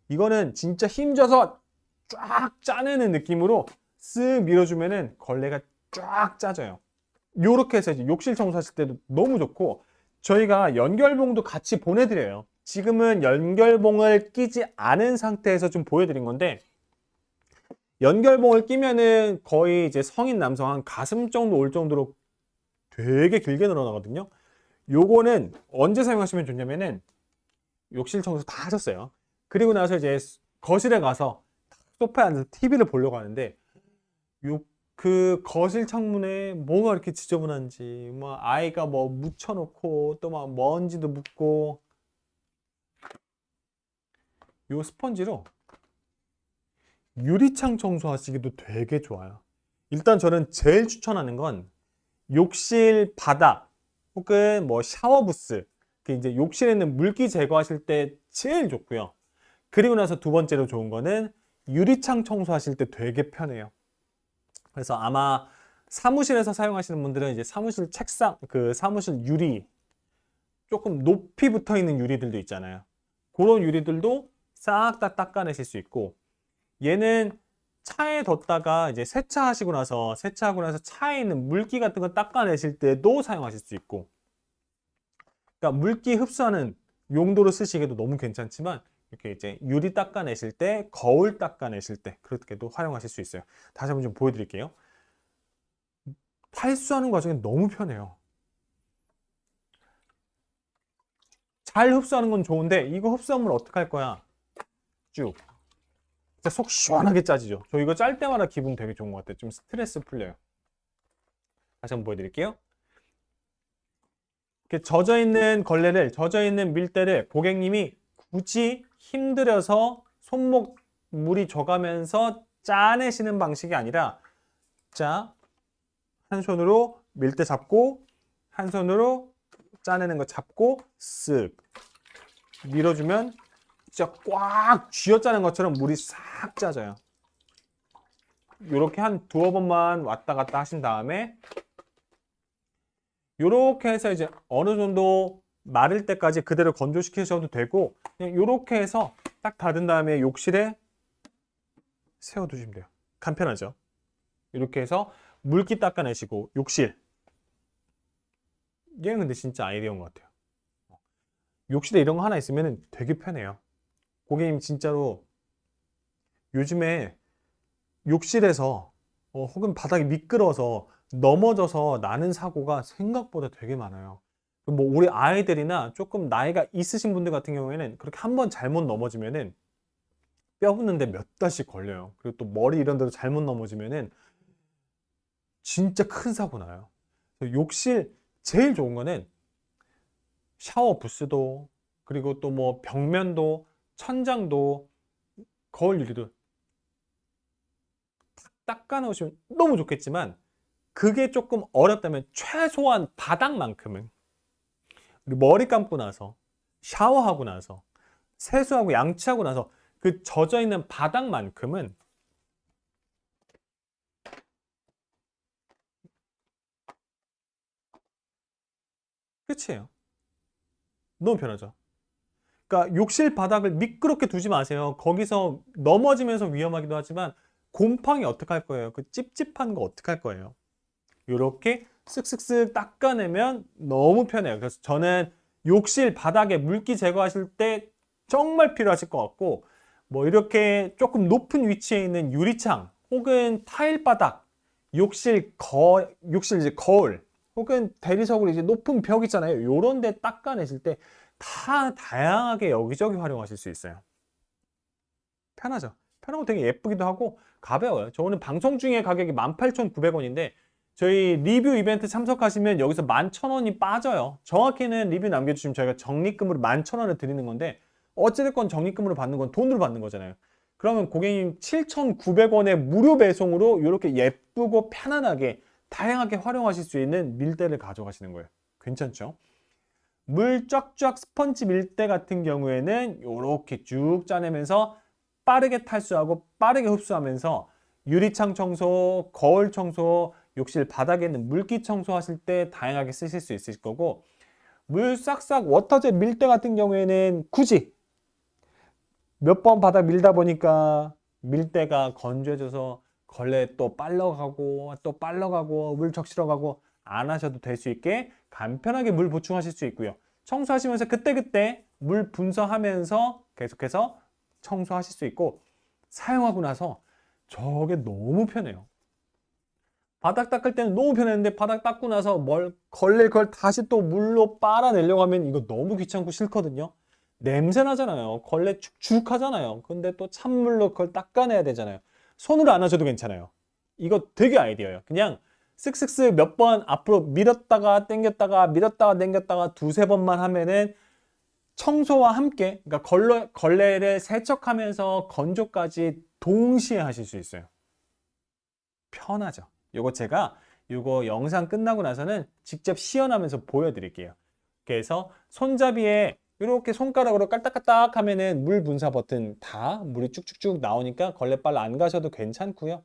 이거는 진짜 힘줘서 쫙 짜내는 느낌으로 쓱 밀어주면은 걸레가 쫙 짜져요. 요렇게 해서 이제 욕실 청소하실 때도 너무 좋고, 저희가 연결봉도 같이 보내드려요. 지금은 연결봉을 끼지 않은 상태에서 좀 보여드린 건데, 연결봉을 끼면은 거의 이제 성인 남성 한 가슴 정도 올 정도로 되게 길게 늘어나거든요. 요거는 언제 사용하시면 좋냐면은 욕실 청소 다 하셨어요. 그리고 나서 이제 거실에 가서 소파에 앉아서 TV를 보려고 하는데, 그 거실 창문에 뭐가 이렇게 지저분한지, 뭐 아이가 뭐 묻혀놓고 또 막 먼지도 묻고, 요 스펀지로 유리창 청소하시기도 되게 좋아요. 일단 저는 제일 추천하는 건 욕실 바닥 혹은 뭐 샤워 부스, 그 이제 욕실에 있는 물기 제거하실 때 제일 좋고요. 그리고 나서 두 번째로 좋은 거는 유리창 청소하실 때 되게 편해요. 그래서 아마 사무실에서 사용하시는 분들은 이제 사무실 책상, 그 사무실 유리 조금 높이 붙어 있는 유리들도 있잖아요. 그런 유리들도 싹 다 닦아내실 수 있고, 얘는 차에 뒀다가 이제 세차하고 나서 차에 있는 물기 같은 거 닦아내실 때도 사용하실 수 있고, 그러니까 물기 흡수하는 용도로 쓰시기에도 너무 괜찮지만, 이렇게 이제 유리 닦아내실 때, 거울 닦아내실 때 그렇게도 활용하실 수 있어요. 다시 한번 좀 보여드릴게요. 탈수하는 과정이 너무 편해요. 잘 흡수하는 건 좋은데 이거 흡수한 물 어떻게 할 거야? 쭉. 진짜 속 시원하게 짜지죠. 저 이거 짤 때마다 기분 되게 좋은 것 같아요. 좀 스트레스 풀려요. 다시 한번 보여드릴게요. 이렇게 젖어 있는 밀대를 고객님이 굳이 힘들여서 손목 물이 져가면서 짜내시는 방식이 아니라, 자, 한 손으로 밀대 잡고 한 손으로 짜내는 거 잡고 쓱 밀어주면 진짜 꽉 쥐어짜는 것처럼 물이 싹 짜져요. 이렇게 한 두어 번만 왔다 갔다 하신 다음에 이렇게 해서 이제 어느 정도 마를 때까지 그대로 건조시키셔도 되고, 그냥 이렇게 해서 딱 닫은 다음에 욕실에 세워두시면 돼요. 간편하죠? 이렇게 해서 물기 닦아내시고 욕실. 얘는 근데 진짜 아이디어인 것 같아요. 욕실에 이런 거 하나 있으면 되게 편해요. 고객님 진짜로 요즘에 욕실에서 혹은 바닥이 미끄러워서 넘어져서 나는 사고가 생각보다 되게 많아요. 뭐 우리 아이들이나 조금 나이가 있으신 분들 같은 경우에는 그렇게 한번 잘못 넘어지면은 뼈 붙는데 몇 달씩 걸려요. 그리고 또 머리 이런 데도 잘못 넘어지면은 진짜 큰 사고 나요. 욕실 제일 좋은 거는 샤워 부스도, 그리고 또 뭐 벽면도, 천장도, 거울 유리도 닦아 놓으시면 너무 좋겠지만, 그게 조금 어렵다면 최소한 바닥만큼은, 그리고 머리 감고 나서 샤워하고 나서 세수하고 양치하고 나서 그 젖어 있는 바닥만큼은 끝이에요. 너무 편하죠. 그러니까 욕실 바닥을 미끄럽게 두지 마세요. 거기서 넘어지면서 위험하기도 하지만 곰팡이 어떡할 거예요? 그 찝찝한 거 어떡할 거예요? 이렇게 쓱쓱쓱 닦아내면 너무 편해요. 그래서 저는 욕실 바닥에 물기 제거하실 때 정말 필요하실 것 같고, 뭐 이렇게 조금 높은 위치에 있는 유리창 혹은 타일 바닥, 욕실 이제 거울 혹은 대리석으로 이제 높은 벽 있잖아요. 요런 데 닦아내실 때 다 다양하게 여기저기 활용하실 수 있어요. 편하죠. 편하고 되게 예쁘기도 하고 가벼워요. 저 오늘 방송 중에 가격이 18,900원인데 저희 리뷰 이벤트 참석하시면 여기서 11,000원이 빠져요. 정확히는 리뷰 남겨주시면 저희가 적립금으로 11,000원을 드리는 건데, 어찌됐건 적립금으로 받는 건 돈으로 받는 거잖아요. 그러면 고객님 7,900원의 무료 배송으로 이렇게 예쁘고 편안하게 다양하게 활용하실 수 있는 밀대를 가져가시는 거예요. 괜찮죠? 물 쫙쫙 스펀지 밀대 같은 경우에는 이렇게 쭉 짜내면서 빠르게 탈수하고 빠르게 흡수하면서 유리창 청소, 거울 청소, 욕실 바닥에 있는 물기 청소하실 때 다양하게 쓰실 수 있을 거고, 물 싹싹 워터젯 밀대 같은 경우에는 굳이 몇 번 바닥 밀다 보니까 밀대가 건조해져서 걸레 또 빨러가고 물 적시러 가고 안 하셔도 될 수 있게 간편하게 물 보충하실 수 있고요. 청소하시면서 그때그때 물 분사하면서 계속해서 청소하실 수 있고, 사용하고 나서 저게 너무 편해요. 바닥 닦을 때는 너무 편했는데 바닥 닦고 나서 걸릴 걸 다시 또 물로 빨아내려고 하면 이거 너무 귀찮고 싫거든요. 냄새 나잖아요. 걸레 축축 하잖아요. 근데 또 찬물로 그걸 닦아내야 되잖아요. 손으로 안 하셔도 괜찮아요. 이거 되게 아이디어예요. 그냥 쓱쓱쓱 몇 번 앞으로 밀었다가 당겼다가 밀었다가 당겼다가 두세 번만 하면은 청소와 함께, 그러니까 걸레를 세척하면서 건조까지 동시에 하실 수 있어요. 편하죠. 요거 제가 요거 영상 끝나고 나서는 직접 시연하면서 보여드릴게요. 그래서 손잡이에 이렇게 손가락으로 깔딱깔딱 하면은 물 분사 버튼 다 물이 쭉쭉쭉 나오니까 걸레빨 안 가셔도 괜찮고요.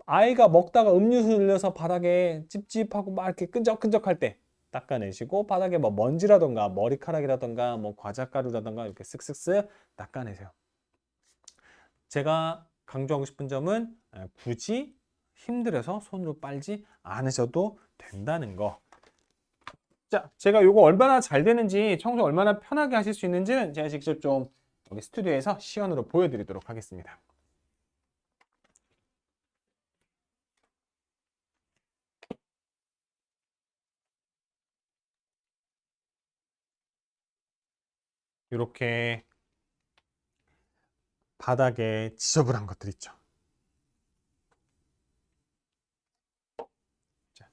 아이가 먹다가 음료수 흘려서 바닥에 찝찝하고 막 이렇게 끈적끈적할 때 닦아내시고, 바닥에 뭐 먼지라던가 머리카락이라던가 뭐 과자가루라던가 이렇게 쓱쓱쓱 닦아내세요. 제가 강조하고 싶은 점은 굳이 힘들어서 손으로 빨지 않으셔도 된다는 거. 자, 제가 이거 얼마나 잘 되는지, 청소 얼마나 편하게 하실 수 있는지는 제가 직접 좀 여기 스튜디오에서 시연으로 보여드리도록 하겠습니다. 이렇게 바닥에 지저분한 것들 있죠. 자,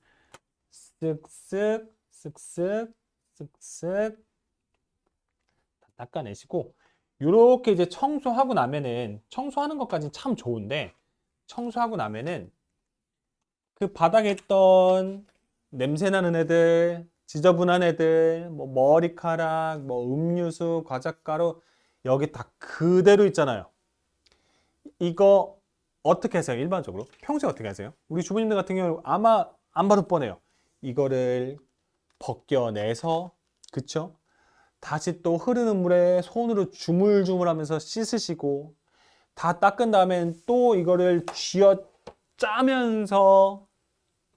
쓱쓱 쓱쓱 쓱쓱 다 닦아내시고, 이렇게 이제 청소하고 나면은, 청소하는 것까지는 참 좋은데, 청소하고 나면은 그 바닥에 있던 냄새나는 애들, 지저분한 애들, 뭐 머리카락, 뭐 음료수, 과자가루, 여기 다 그대로 있잖아요. 이거 어떻게 하세요? 일반적으로 평소에 어떻게 하세요? 우리 주부님들 같은 경우 아마 안 봐도 뻔해요. 이거를 벗겨내서, 그쵸? 다시 또 흐르는 물에 손으로 주물주물 하면서 씻으시고, 다 닦은 다음엔 또 이거를 쥐어 짜면서,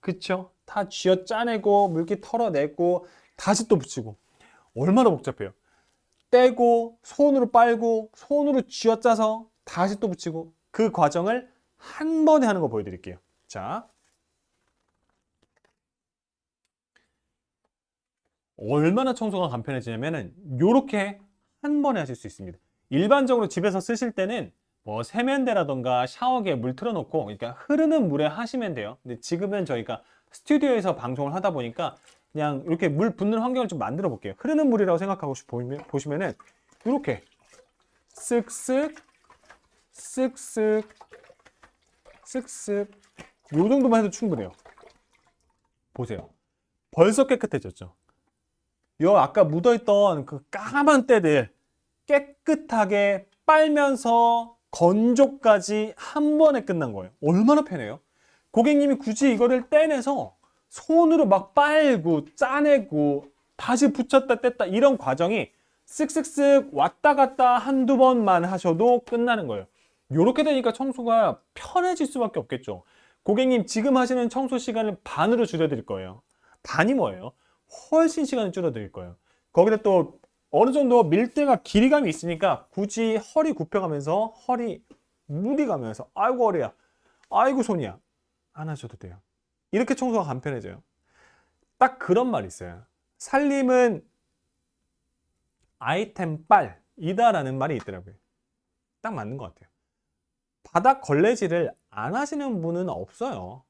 그쵸? 다 쥐어 짜내고 물기 털어내고 다시 또 붙이고. 얼마나 복잡해요. 떼고 손으로 빨고 손으로 쥐어 짜서 다시 또 붙이고, 그 과정을 한 번에 하는 거 보여드릴게요. 자, 얼마나 청소가 간편해지냐면은 요렇게 한 번에 하실 수 있습니다. 일반적으로 집에서 쓰실 때는 뭐 세면대라던가 샤워기에 물 틀어놓고, 그러니까 흐르는 물에 하시면 돼요. 근데 지금은 저희가 스튜디오에서 방송을 하다 보니까 그냥 이렇게 물 붓는 환경을 좀 만들어 볼게요. 흐르는 물이라고 생각하고 보시면은 이렇게 쓱쓱 쓱쓱 쓱쓱 요 정도만 해도 충분해요. 보세요. 벌써 깨끗해졌죠. 요 아까 묻어있던 그 까만 때들 깨끗하게 빨면서 건조까지 한 번에 끝난 거예요. 얼마나 편해요? 고객님이 굳이 이거를 떼내서 손으로 막 빨고 짜내고 다시 붙였다 뗐다 이런 과정이 쓱쓱쓱 왔다 갔다 한두 번만 하셔도 끝나는 거예요. 이렇게 되니까 청소가 편해질 수밖에 없겠죠. 고객님 지금 하시는 청소 시간을 반으로 줄여드릴 거예요. 반이 뭐예요? 훨씬 시간을 줄여드릴 거예요. 거기다 또 어느 정도 밀대가 길이감이 있으니까 굳이 허리 굽혀가면서 허리 무리 가면서 아이고 허리야, 아이고 손이야 안 하셔도 돼요. 이렇게 청소가 간편해져요. 딱 그런 말이 있어요. 살림은 아이템 빨이다라는 말이 있더라고요. 딱 맞는 것 같아요. 바닥 걸레질을 안 하시는 분은 없어요.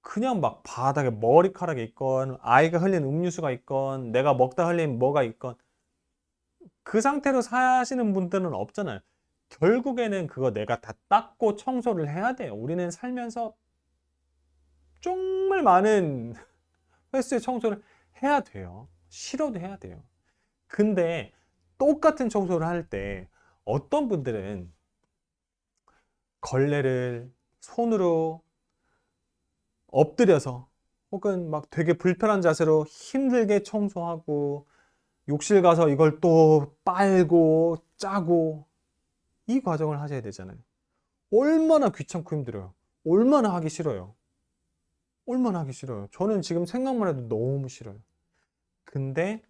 그냥 막 바닥에 머리카락이 있건 아이가 흘린 음료수가 있건 내가 먹다 흘린 뭐가 있건 그 상태로 사시는 분들은 없잖아요. 결국에는 그거 내가 다 닦고 청소를 해야 돼요. 우리는 살면서 정말 많은 횟수의 청소를 해야 돼요. 싫어도 해야 돼요. 근데 똑같은 청소를 할 때 어떤 분들은 걸레를 손으로 엎드려서 혹은 막 되게 불편한 자세로 힘들게 청소하고 욕실 가서 이걸 또 빨고 짜고 이 과정을 하셔야 되잖아요. 얼마나 귀찮고 힘들어요. 얼마나 하기 싫어요. 얼마나 하기 싫어요. 저는 지금 생각만 해도 너무 싫어요. 근데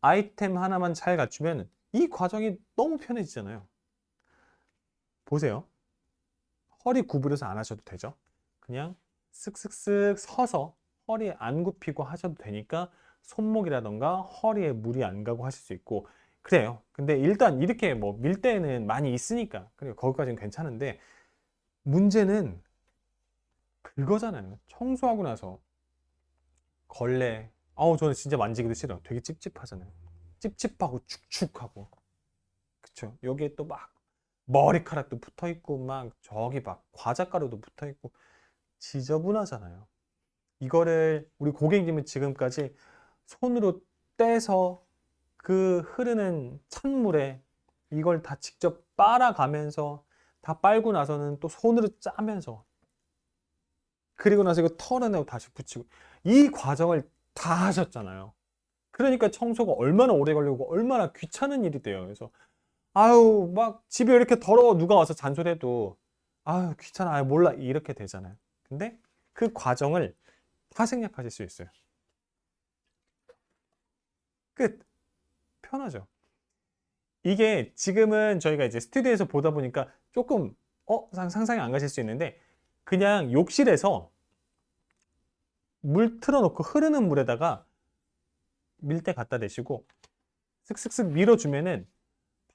아이템 하나만 잘 갖추면 이 과정이 너무 편해지잖아요. 보세요. 허리 구부려서 안 하셔도 되죠. 그냥 쓱쓱쓱 서서 허리 안 굽히고 하셔도 되니까 손목이라던가 허리에 물이 안 가고 하실 수 있고 그래요. 근데 일단 이렇게 뭐 밀대는 많이 있으니까 그리고 거기까지는 괜찮은데 문제는 그거잖아요. 청소하고 나서 걸레 저는 진짜 만지기도 싫어요. 되게 찝찝하잖아요. 찝찝하고 축축하고 그쵸. 여기에 또 막 머리카락도 붙어 있고 막 저기 막 과자가루도 붙어 있고 지저분하잖아요. 이거를 우리 고객님은 지금까지 손으로 떼서 그 흐르는 찬물에 이걸 다 직접 빨아가면서 다 빨고 나서는 또 손으로 짜면서 그리고 나서 이거 털어내고 다시 붙이고 이 과정을 다 하셨잖아요. 그러니까 청소가 얼마나 오래 걸리고 얼마나 귀찮은 일이 돼요. 그래서 아유, 막 집에 이렇게 더러워 누가 와서 잔소리해도 아유, 귀찮아, 아유, 몰라 이렇게 되잖아요. 근데 그 과정을 다 생략하실 수 있어요. 끝. 편하죠. 이게 지금은 저희가 이제 스튜디오에서 보다 보니까 조금 상상이 안 가실 수 있는데 그냥 욕실에서 물 틀어놓고 흐르는 물에다가 밀대 갖다 대시고 슥슥슥 밀어주면은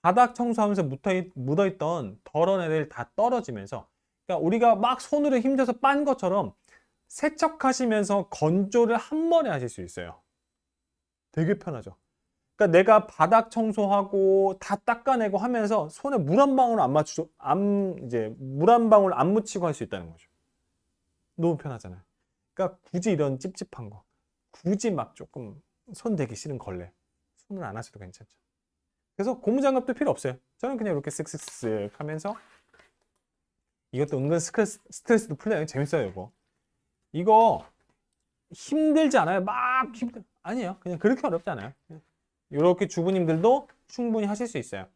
바닥 청소하면서 묻어있던 더러운 애들 다 떨어지면서, 그러니까 우리가 막 손으로 힘줘서 빤 것처럼 세척하시면서 건조를 한 번에 하실 수 있어요. 되게 편하죠. 그러니까 내가 바닥 청소하고 다 닦아내고 하면서 손에 물 한 방울 안 맞추죠. 이제 물 한 방울 안 묻히고 할 수 있다는 거죠. 너무 편하잖아요. 그러니까 굳이 이런 찝찝한 거, 굳이 막 조금 손 대기 싫은 걸레, 손을 안 하셔도 괜찮죠. 그래서 고무장갑도 필요 없어요. 저는 그냥 이렇게 쓱쓱쓱 하면서, 이것도 은근 스트레스도 풀려요. 재밌어요, 이거 힘들지 않아요? 아니에요. 그냥 그렇게 어렵지 않아요. 이렇게 주부님들도 충분히 하실 수 있어요.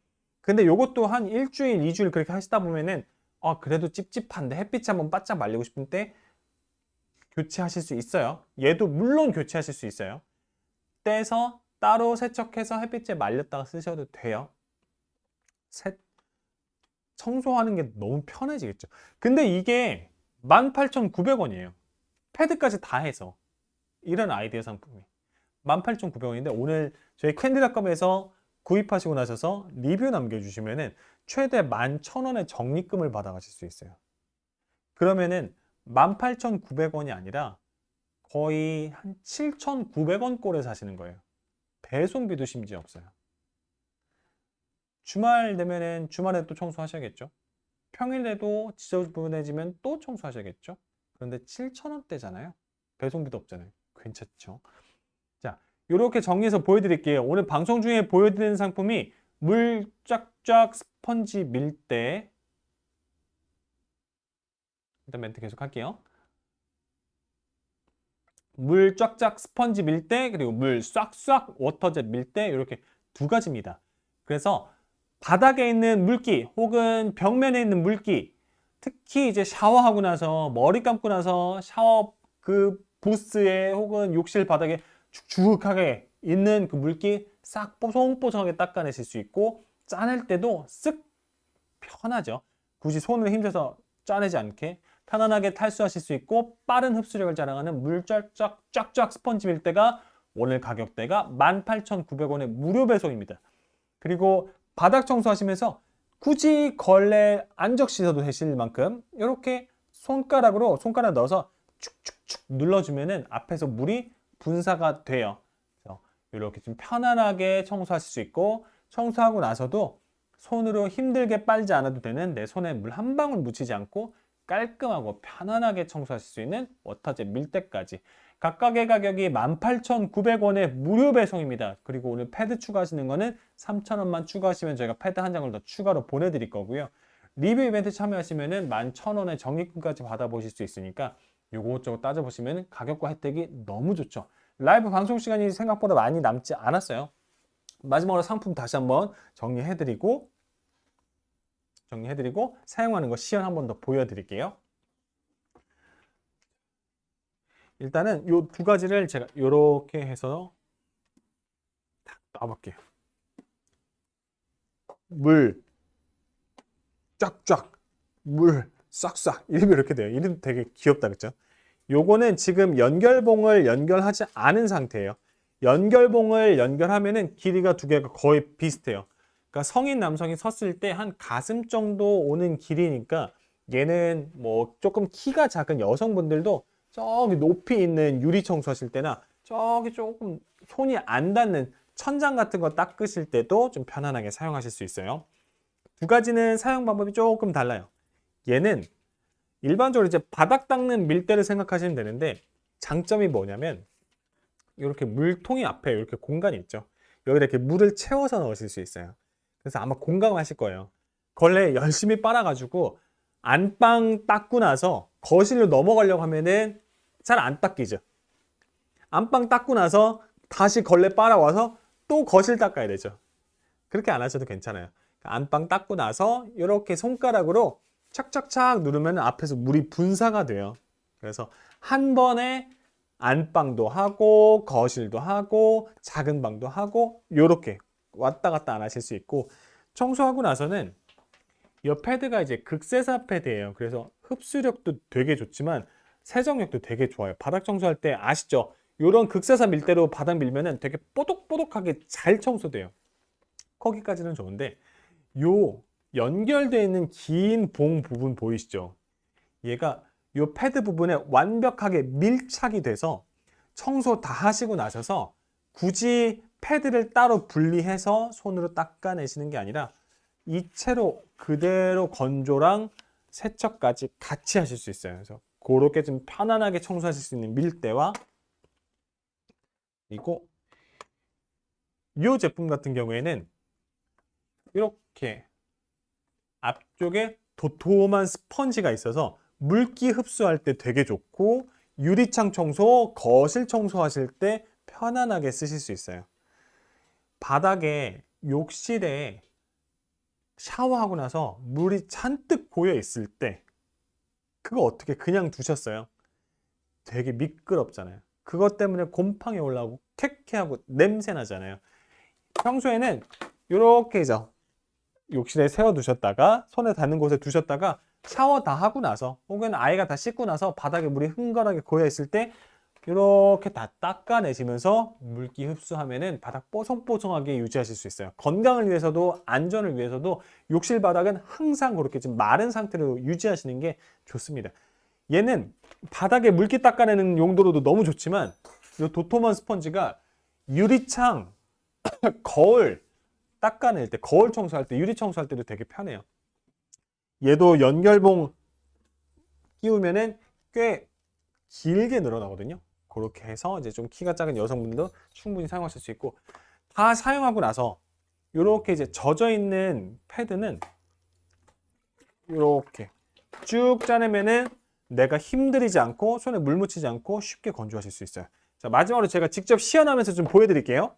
근데 이것도 한 일주일, 2주일 그렇게 하시다 보면은 그래도 찝찝한데 햇빛이 한번 바짝 말리고 싶을 때 교체하실 수 있어요. 얘도 물론 교체하실 수 있어요. 떼서 따로 세척해서 햇빛에 말렸다가 쓰셔도 돼요. 청소하는 게 너무 편해지겠죠. 근데 이게 18,900원이에요. 패드까지 다 해서. 이런 아이디어 상품이 18,900원인데 오늘 저희 캔디닷컴에서 구입하시고 나셔서 리뷰 남겨주시면은 최대 11,000원의 적립금을 받아가실 수 있어요. 그러면은 18,900원이 아니라 거의 한 7,900원 꼴에 사시는 거예요. 배송비도 심지어 없어요. 주말 되면은 주말에 또 청소하셔야겠죠. 평일에도 지저분해지면 또 청소하셔야겠죠. 그런데 7,000원대잖아요. 배송비도 없잖아요. 괜찮죠? 자, 이렇게 정리해서 보여드릴게요. 오늘 방송 중에 보여드리는 상품이 물 쫙쫙 스펀지 밀대. 일단 멘트 계속 할게요. 물 쫙쫙 스펀지 밀대, 그리고 물 싹싹 워터젯 밀대, 이렇게 두 가지입니다. 그래서 바닥에 있는 물기 혹은 벽면에 있는 물기, 특히 이제 샤워하고 나서 머리 감고 나서 샤워 그 부스에 혹은 욕실 바닥에 축축하게 있는 그 물기 싹 뽀송뽀송하게 닦아내실 수 있고, 짜낼 때도 쓱 편하죠. 굳이 손을 힘줘서 짜내지 않게 편안하게 탈수하실 수 있고, 빠른 흡수력을 자랑하는 물 쫙쫙 스펀지 밀대가 오늘 가격대가 18,900원의 무료 배송입니다. 그리고 바닥 청소하시면서 굳이 걸레 안 적시셔도 되실 만큼 이렇게 손가락 넣어서 축축축 눌러주면은 앞에서 물이 분사가 돼요. 그래서 이렇게 좀 편안하게 청소하실 수 있고, 청소하고 나서도 손으로 힘들게 빨지 않아도 되는, 내 손에 물 한 방울 묻히지 않고 깔끔하고 편안하게 청소하실 수 있는 워터젯 밀대까지 각각의 가격이 18,900원의 무료 배송입니다. 그리고 오늘 패드 추가하시는 거는 3,000원만 추가하시면 저희가 패드 한 장을 더 추가로 보내드릴 거고요. 리뷰 이벤트 참여하시면은 11,000원의 적립금까지 받아보실 수 있으니까 요것저것 따져보시면 가격과 혜택이 너무 좋죠. 라이브 방송 시간이 생각보다 많이 남지 않았어요. 마지막으로 상품 다시 한번 정리해드리고 사용하는 거 시연 한번 더 보여드릴게요. 일단은 요 두 가지를 제가 이렇게 해서 딱 놔볼게요. 물 쫙쫙, 물 싹싹, 이름이 이렇게 돼요. 이름 되게 귀엽다, 그죠? 요거는 지금 연결봉을 연결하지 않은 상태예요. 연결봉을 연결하면은 길이가 두 개가 거의 비슷해요. 그러니까 성인 남성이 섰을 때 한 가슴 정도 오는 길이니까, 얘는 뭐 조금 키가 작은 여성분들도 저기 높이 있는 유리 청소하실 때나 저기 조금 손이 안 닿는 천장 같은 거 닦으실 때도 좀 편안하게 사용하실 수 있어요. 두 가지는 사용 방법이 조금 달라요. 얘는 일반적으로 이제 바닥 닦는 밀대를 생각하시면 되는데, 장점이 뭐냐면 이렇게 물통이 앞에 이렇게 공간이 있죠. 여기다 이렇게 물을 채워서 넣으실 수 있어요. 그래서 아마 공감하실 거예요. 걸레 열심히 빨아가지고 안방 닦고 나서 거실로 넘어가려고 하면은 잘 안 닦이죠. 안방 닦고 나서 다시 걸레 빨아와서 또 거실 닦아야 되죠. 그렇게 안 하셔도 괜찮아요. 안방 닦고 나서 이렇게 손가락으로 착착착 누르면 앞에서 물이 분사가 돼요. 그래서 한 번에 안방도 하고 거실도 하고 작은 방도 하고 이렇게 왔다 갔다 안 하실 수 있고, 청소하고 나서는 이 패드가 이제 극세사 패드예요. 그래서 흡수력도 되게 좋지만 세정력도 되게 좋아요. 바닥 청소할 때 아시죠? 이런 극세사 밀대로 바닥 밀면은 되게 뽀독뽀독하게 잘 청소돼요. 거기까지는 좋은데 요 연결되어 있는 긴 봉 부분 보이시죠? 얘가 요 패드 부분에 완벽하게 밀착이 돼서 청소 다 하시고 나셔서 굳이 패드를 따로 분리해서 손으로 닦아내시는 게 아니라 이 채로 그대로 건조랑 세척까지 같이 하실 수 있어요. 그래서 그렇게 좀 편안하게 청소하실 수 있는 밀대와, 그리고 이 제품 같은 경우에는 이렇게 앞쪽에 도톰한 스펀지가 있어서 물기 흡수할 때 되게 좋고, 유리창 청소, 거실 청소하실 때 편안하게 쓰실 수 있어요. 바닥에 욕실에 샤워하고 나서 물이 잔뜩 고여 있을 때 그거 어떻게 그냥 두셨어요? 되게 미끄럽잖아요. 그것 때문에 곰팡이 올라오고 쾌쾌하고 냄새 나잖아요. 평소에는 이렇게 해서 욕실에 세워두셨다가 손에 닿는 곳에 두셨다가 샤워 다 하고 나서 혹은 아이가 다 씻고 나서 바닥에 물이 흥건하게 고여 있을 때 이렇게 다 닦아내시면서 물기 흡수하면은 바닥 뽀송뽀송하게 유지하실 수 있어요. 건강을 위해서도 안전을 위해서도 욕실 바닥은 항상 그렇게 좀 마른 상태로 유지하시는 게 좋습니다. 얘는 바닥에 물기 닦아내는 용도로도 너무 좋지만 이 도톰한 스펀지가 유리창, 거울 닦아낼 때, 거울 청소할 때, 유리 청소할 때도 되게 편해요. 얘도 연결봉 끼우면은 꽤 길게 늘어나거든요. 그렇게 해서 이제 좀 키가 작은 여성분도 충분히 사용하실 수 있고, 다 사용하고 나서 이렇게 이제 젖어 있는 패드는 이렇게 쭉 짜내면은 내가 힘들이지 않고 손에 물 묻히지 않고 쉽게 건조하실 수 있어요. 자, 마지막으로 제가 직접 시연하면서 좀 보여드릴게요.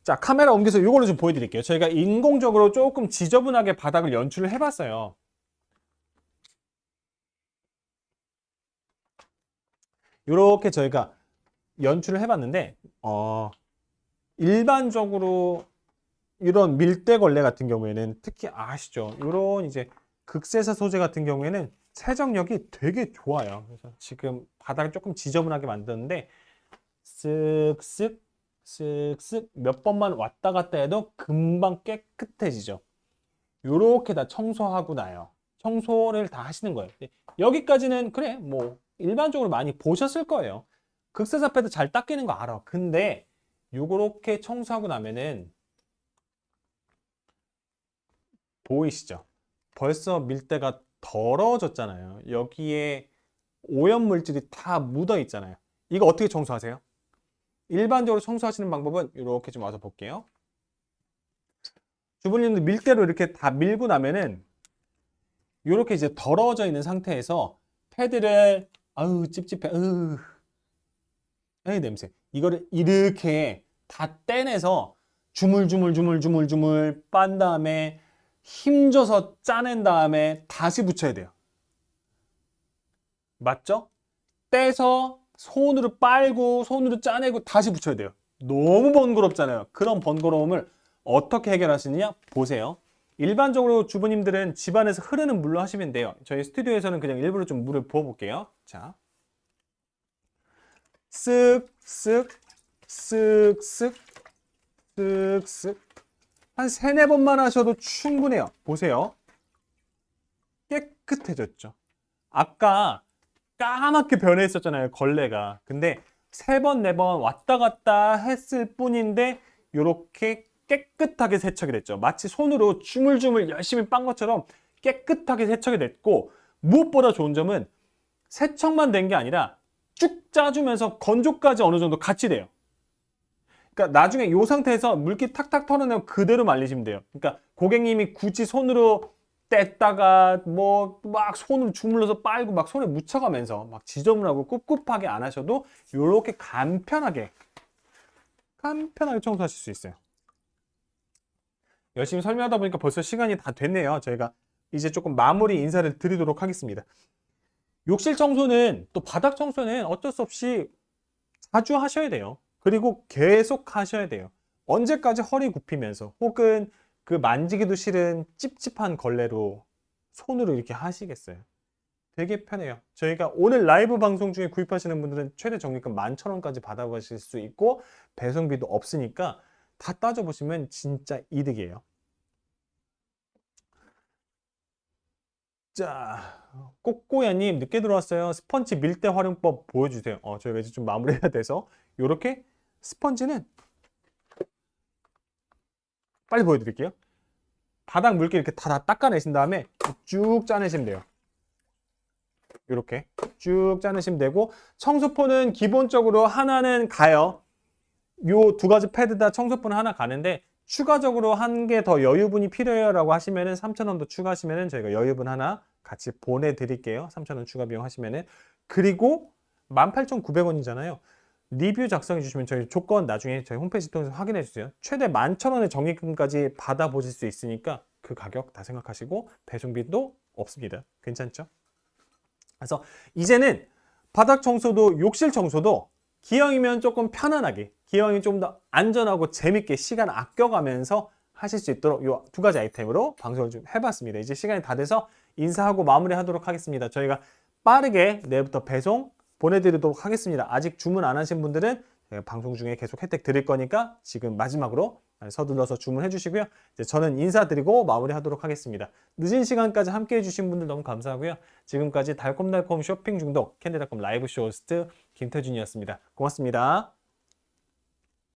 자, 카메라 옮겨서 이걸로 좀 보여드릴게요. 저희가 인공적으로 조금 지저분하게 바닥을 연출을 해봤어요. 이렇게 저희가 연출을 해봤는데 일반적으로 이런 밀대 걸레 같은 경우에는 특히 아시죠? 이런 이제 극세사 소재 같은 경우에는 세정력이 되게 좋아요. 그래서 지금 바닥을 조금 지저분하게 만드는데 쓱쓱 쓱쓱 몇 번만 왔다 갔다 해도 금방 깨끗해지죠. 요렇게 다 청소하고 나요. 청소를 다 하시는 거예요. 여기까지는 그래 뭐 일반적으로 많이 보셨을 거예요. 극세사 패드 잘 닦이는 거 알아. 근데 요렇게 청소하고 나면은 보이시죠? 벌써 밀대가 더러워졌잖아요. 여기에 오염물질이 다 묻어 있잖아요. 이거 어떻게 청소하세요? 일반적으로 청소하시는 방법은 이렇게 좀 와서 볼게요. 주부님도 밀대로 이렇게 다 밀고 나면은 이렇게 이제 더러워져 있는 상태에서 패드를 아우 찝찝해 에이 냄새 이거를 이렇게 다 떼내서 주물주물 빤 다음에 힘줘서 짜낸 다음에 다시 붙여야 돼요. 맞죠? 떼서 손으로 빨고 손으로 짜내고 다시 붙여야 돼요. 너무 번거롭잖아요. 그런 번거로움을 어떻게 해결하시느냐 보세요. 일반적으로 주부님들은 집안에서 흐르는 물로 하시면 돼요. 저희 스튜디오에서는 그냥 일부러 좀 물을 부어 볼게요. 자, 쓱쓱 쓱쓱 쓱쓱 한 3, 4번만 하셔도 충분해요. 보세요. 깨끗해졌죠. 아까 까맣게 변해 있었잖아요, 걸레가. 근데 3번, 4번 왔다 갔다 했을 뿐인데 이렇게 깨끗하게 세척이 됐죠. 마치 손으로 주물주물 열심히 빤 것처럼 깨끗하게 세척이 됐고, 무엇보다 좋은 점은 세척만 된 게 아니라 쭉 짜주면서 건조까지 어느 정도 같이 돼요. 그러니까 나중에 이 상태에서 물기 탁탁 털어내고 그대로 말리시면 돼요. 그러니까 고객님이 굳이 손으로 뗐다가 뭐 막 손으로 주물러서 빨고 막 손에 묻혀가면서 막 지저분하고 꿉꿉하게 안 하셔도 이렇게 간편하게 청소하실 수 있어요. 열심히 설명하다 보니까 벌써 시간이 다 됐네요. 저희가 이제 조금 마무리 인사를 드리도록 하겠습니다. 욕실 청소는 또 바닥 청소는 어쩔 수 없이 자주 하셔야 돼요. 그리고 계속 하셔야 돼요. 언제까지 허리 굽히면서 혹은 그 만지기도 싫은 찝찝한 걸레로 손으로 이렇게 하시겠어요? 되게 편해요. 저희가 오늘 라이브 방송 중에 구입하시는 분들은 최대 적립금 11,000원까지 받아가실 수 있고 배송비도 없으니까 다 따져보시면 진짜 이득이에요. 자, 꼬꼬야님 늦게 들어왔어요. 스펀지 밀대 활용법 보여주세요. 저희가 이제 좀 마무리해야 돼서 이렇게 스펀지는 빨리 보여드릴게요. 바닥 물기 이렇게 다 닦아내신 다음에 쭉 짜내시면 돼요. 이렇게 쭉 짜내시면 되고 청소포는 기본적으로 하나는 가요. 요 두 가지 패드 다 청소포는 하나 가는데 추가적으로 한 개 더 여유분이 필요해요 라고 하시면은 3,000원 더 추가하시면은 저희가 여유분 하나 같이 보내드릴게요. 3,000원 추가 비용 하시면은. 그리고 18,900원이잖아요. 리뷰 작성해 주시면 저희 조건 나중에 저희 홈페이지 통해서 확인해 주세요. 최대 11,000원의 적립금까지 받아보실 수 있으니까 그 가격 다 생각하시고 배송비도 없습니다. 괜찮죠? 그래서 이제는 바닥 청소도 욕실 청소도 기왕이면 조금 편안하게, 기왕이면 좀 더 안전하고 재밌게 시간 아껴가면서 하실 수 있도록 이 두 가지 아이템으로 방송을 좀 해봤습니다. 이제 시간이 다 돼서 인사하고 마무리하도록 하겠습니다. 저희가 빠르게 내일부터 배송 보내드리도록 하겠습니다. 아직 주문 안 하신 분들은 방송 중에 계속 혜택 드릴 거니까 지금 마지막으로 서둘러서 주문해 주시고요. 이제 저는 인사드리고 마무리하도록 하겠습니다. 늦은 시간까지 함께 해주신 분들 너무 감사하고요. 지금까지 달콤달콤 쇼핑 중독 캔디닷컴 라이브 쇼 호스트 김태준이었습니다. 고맙습니다.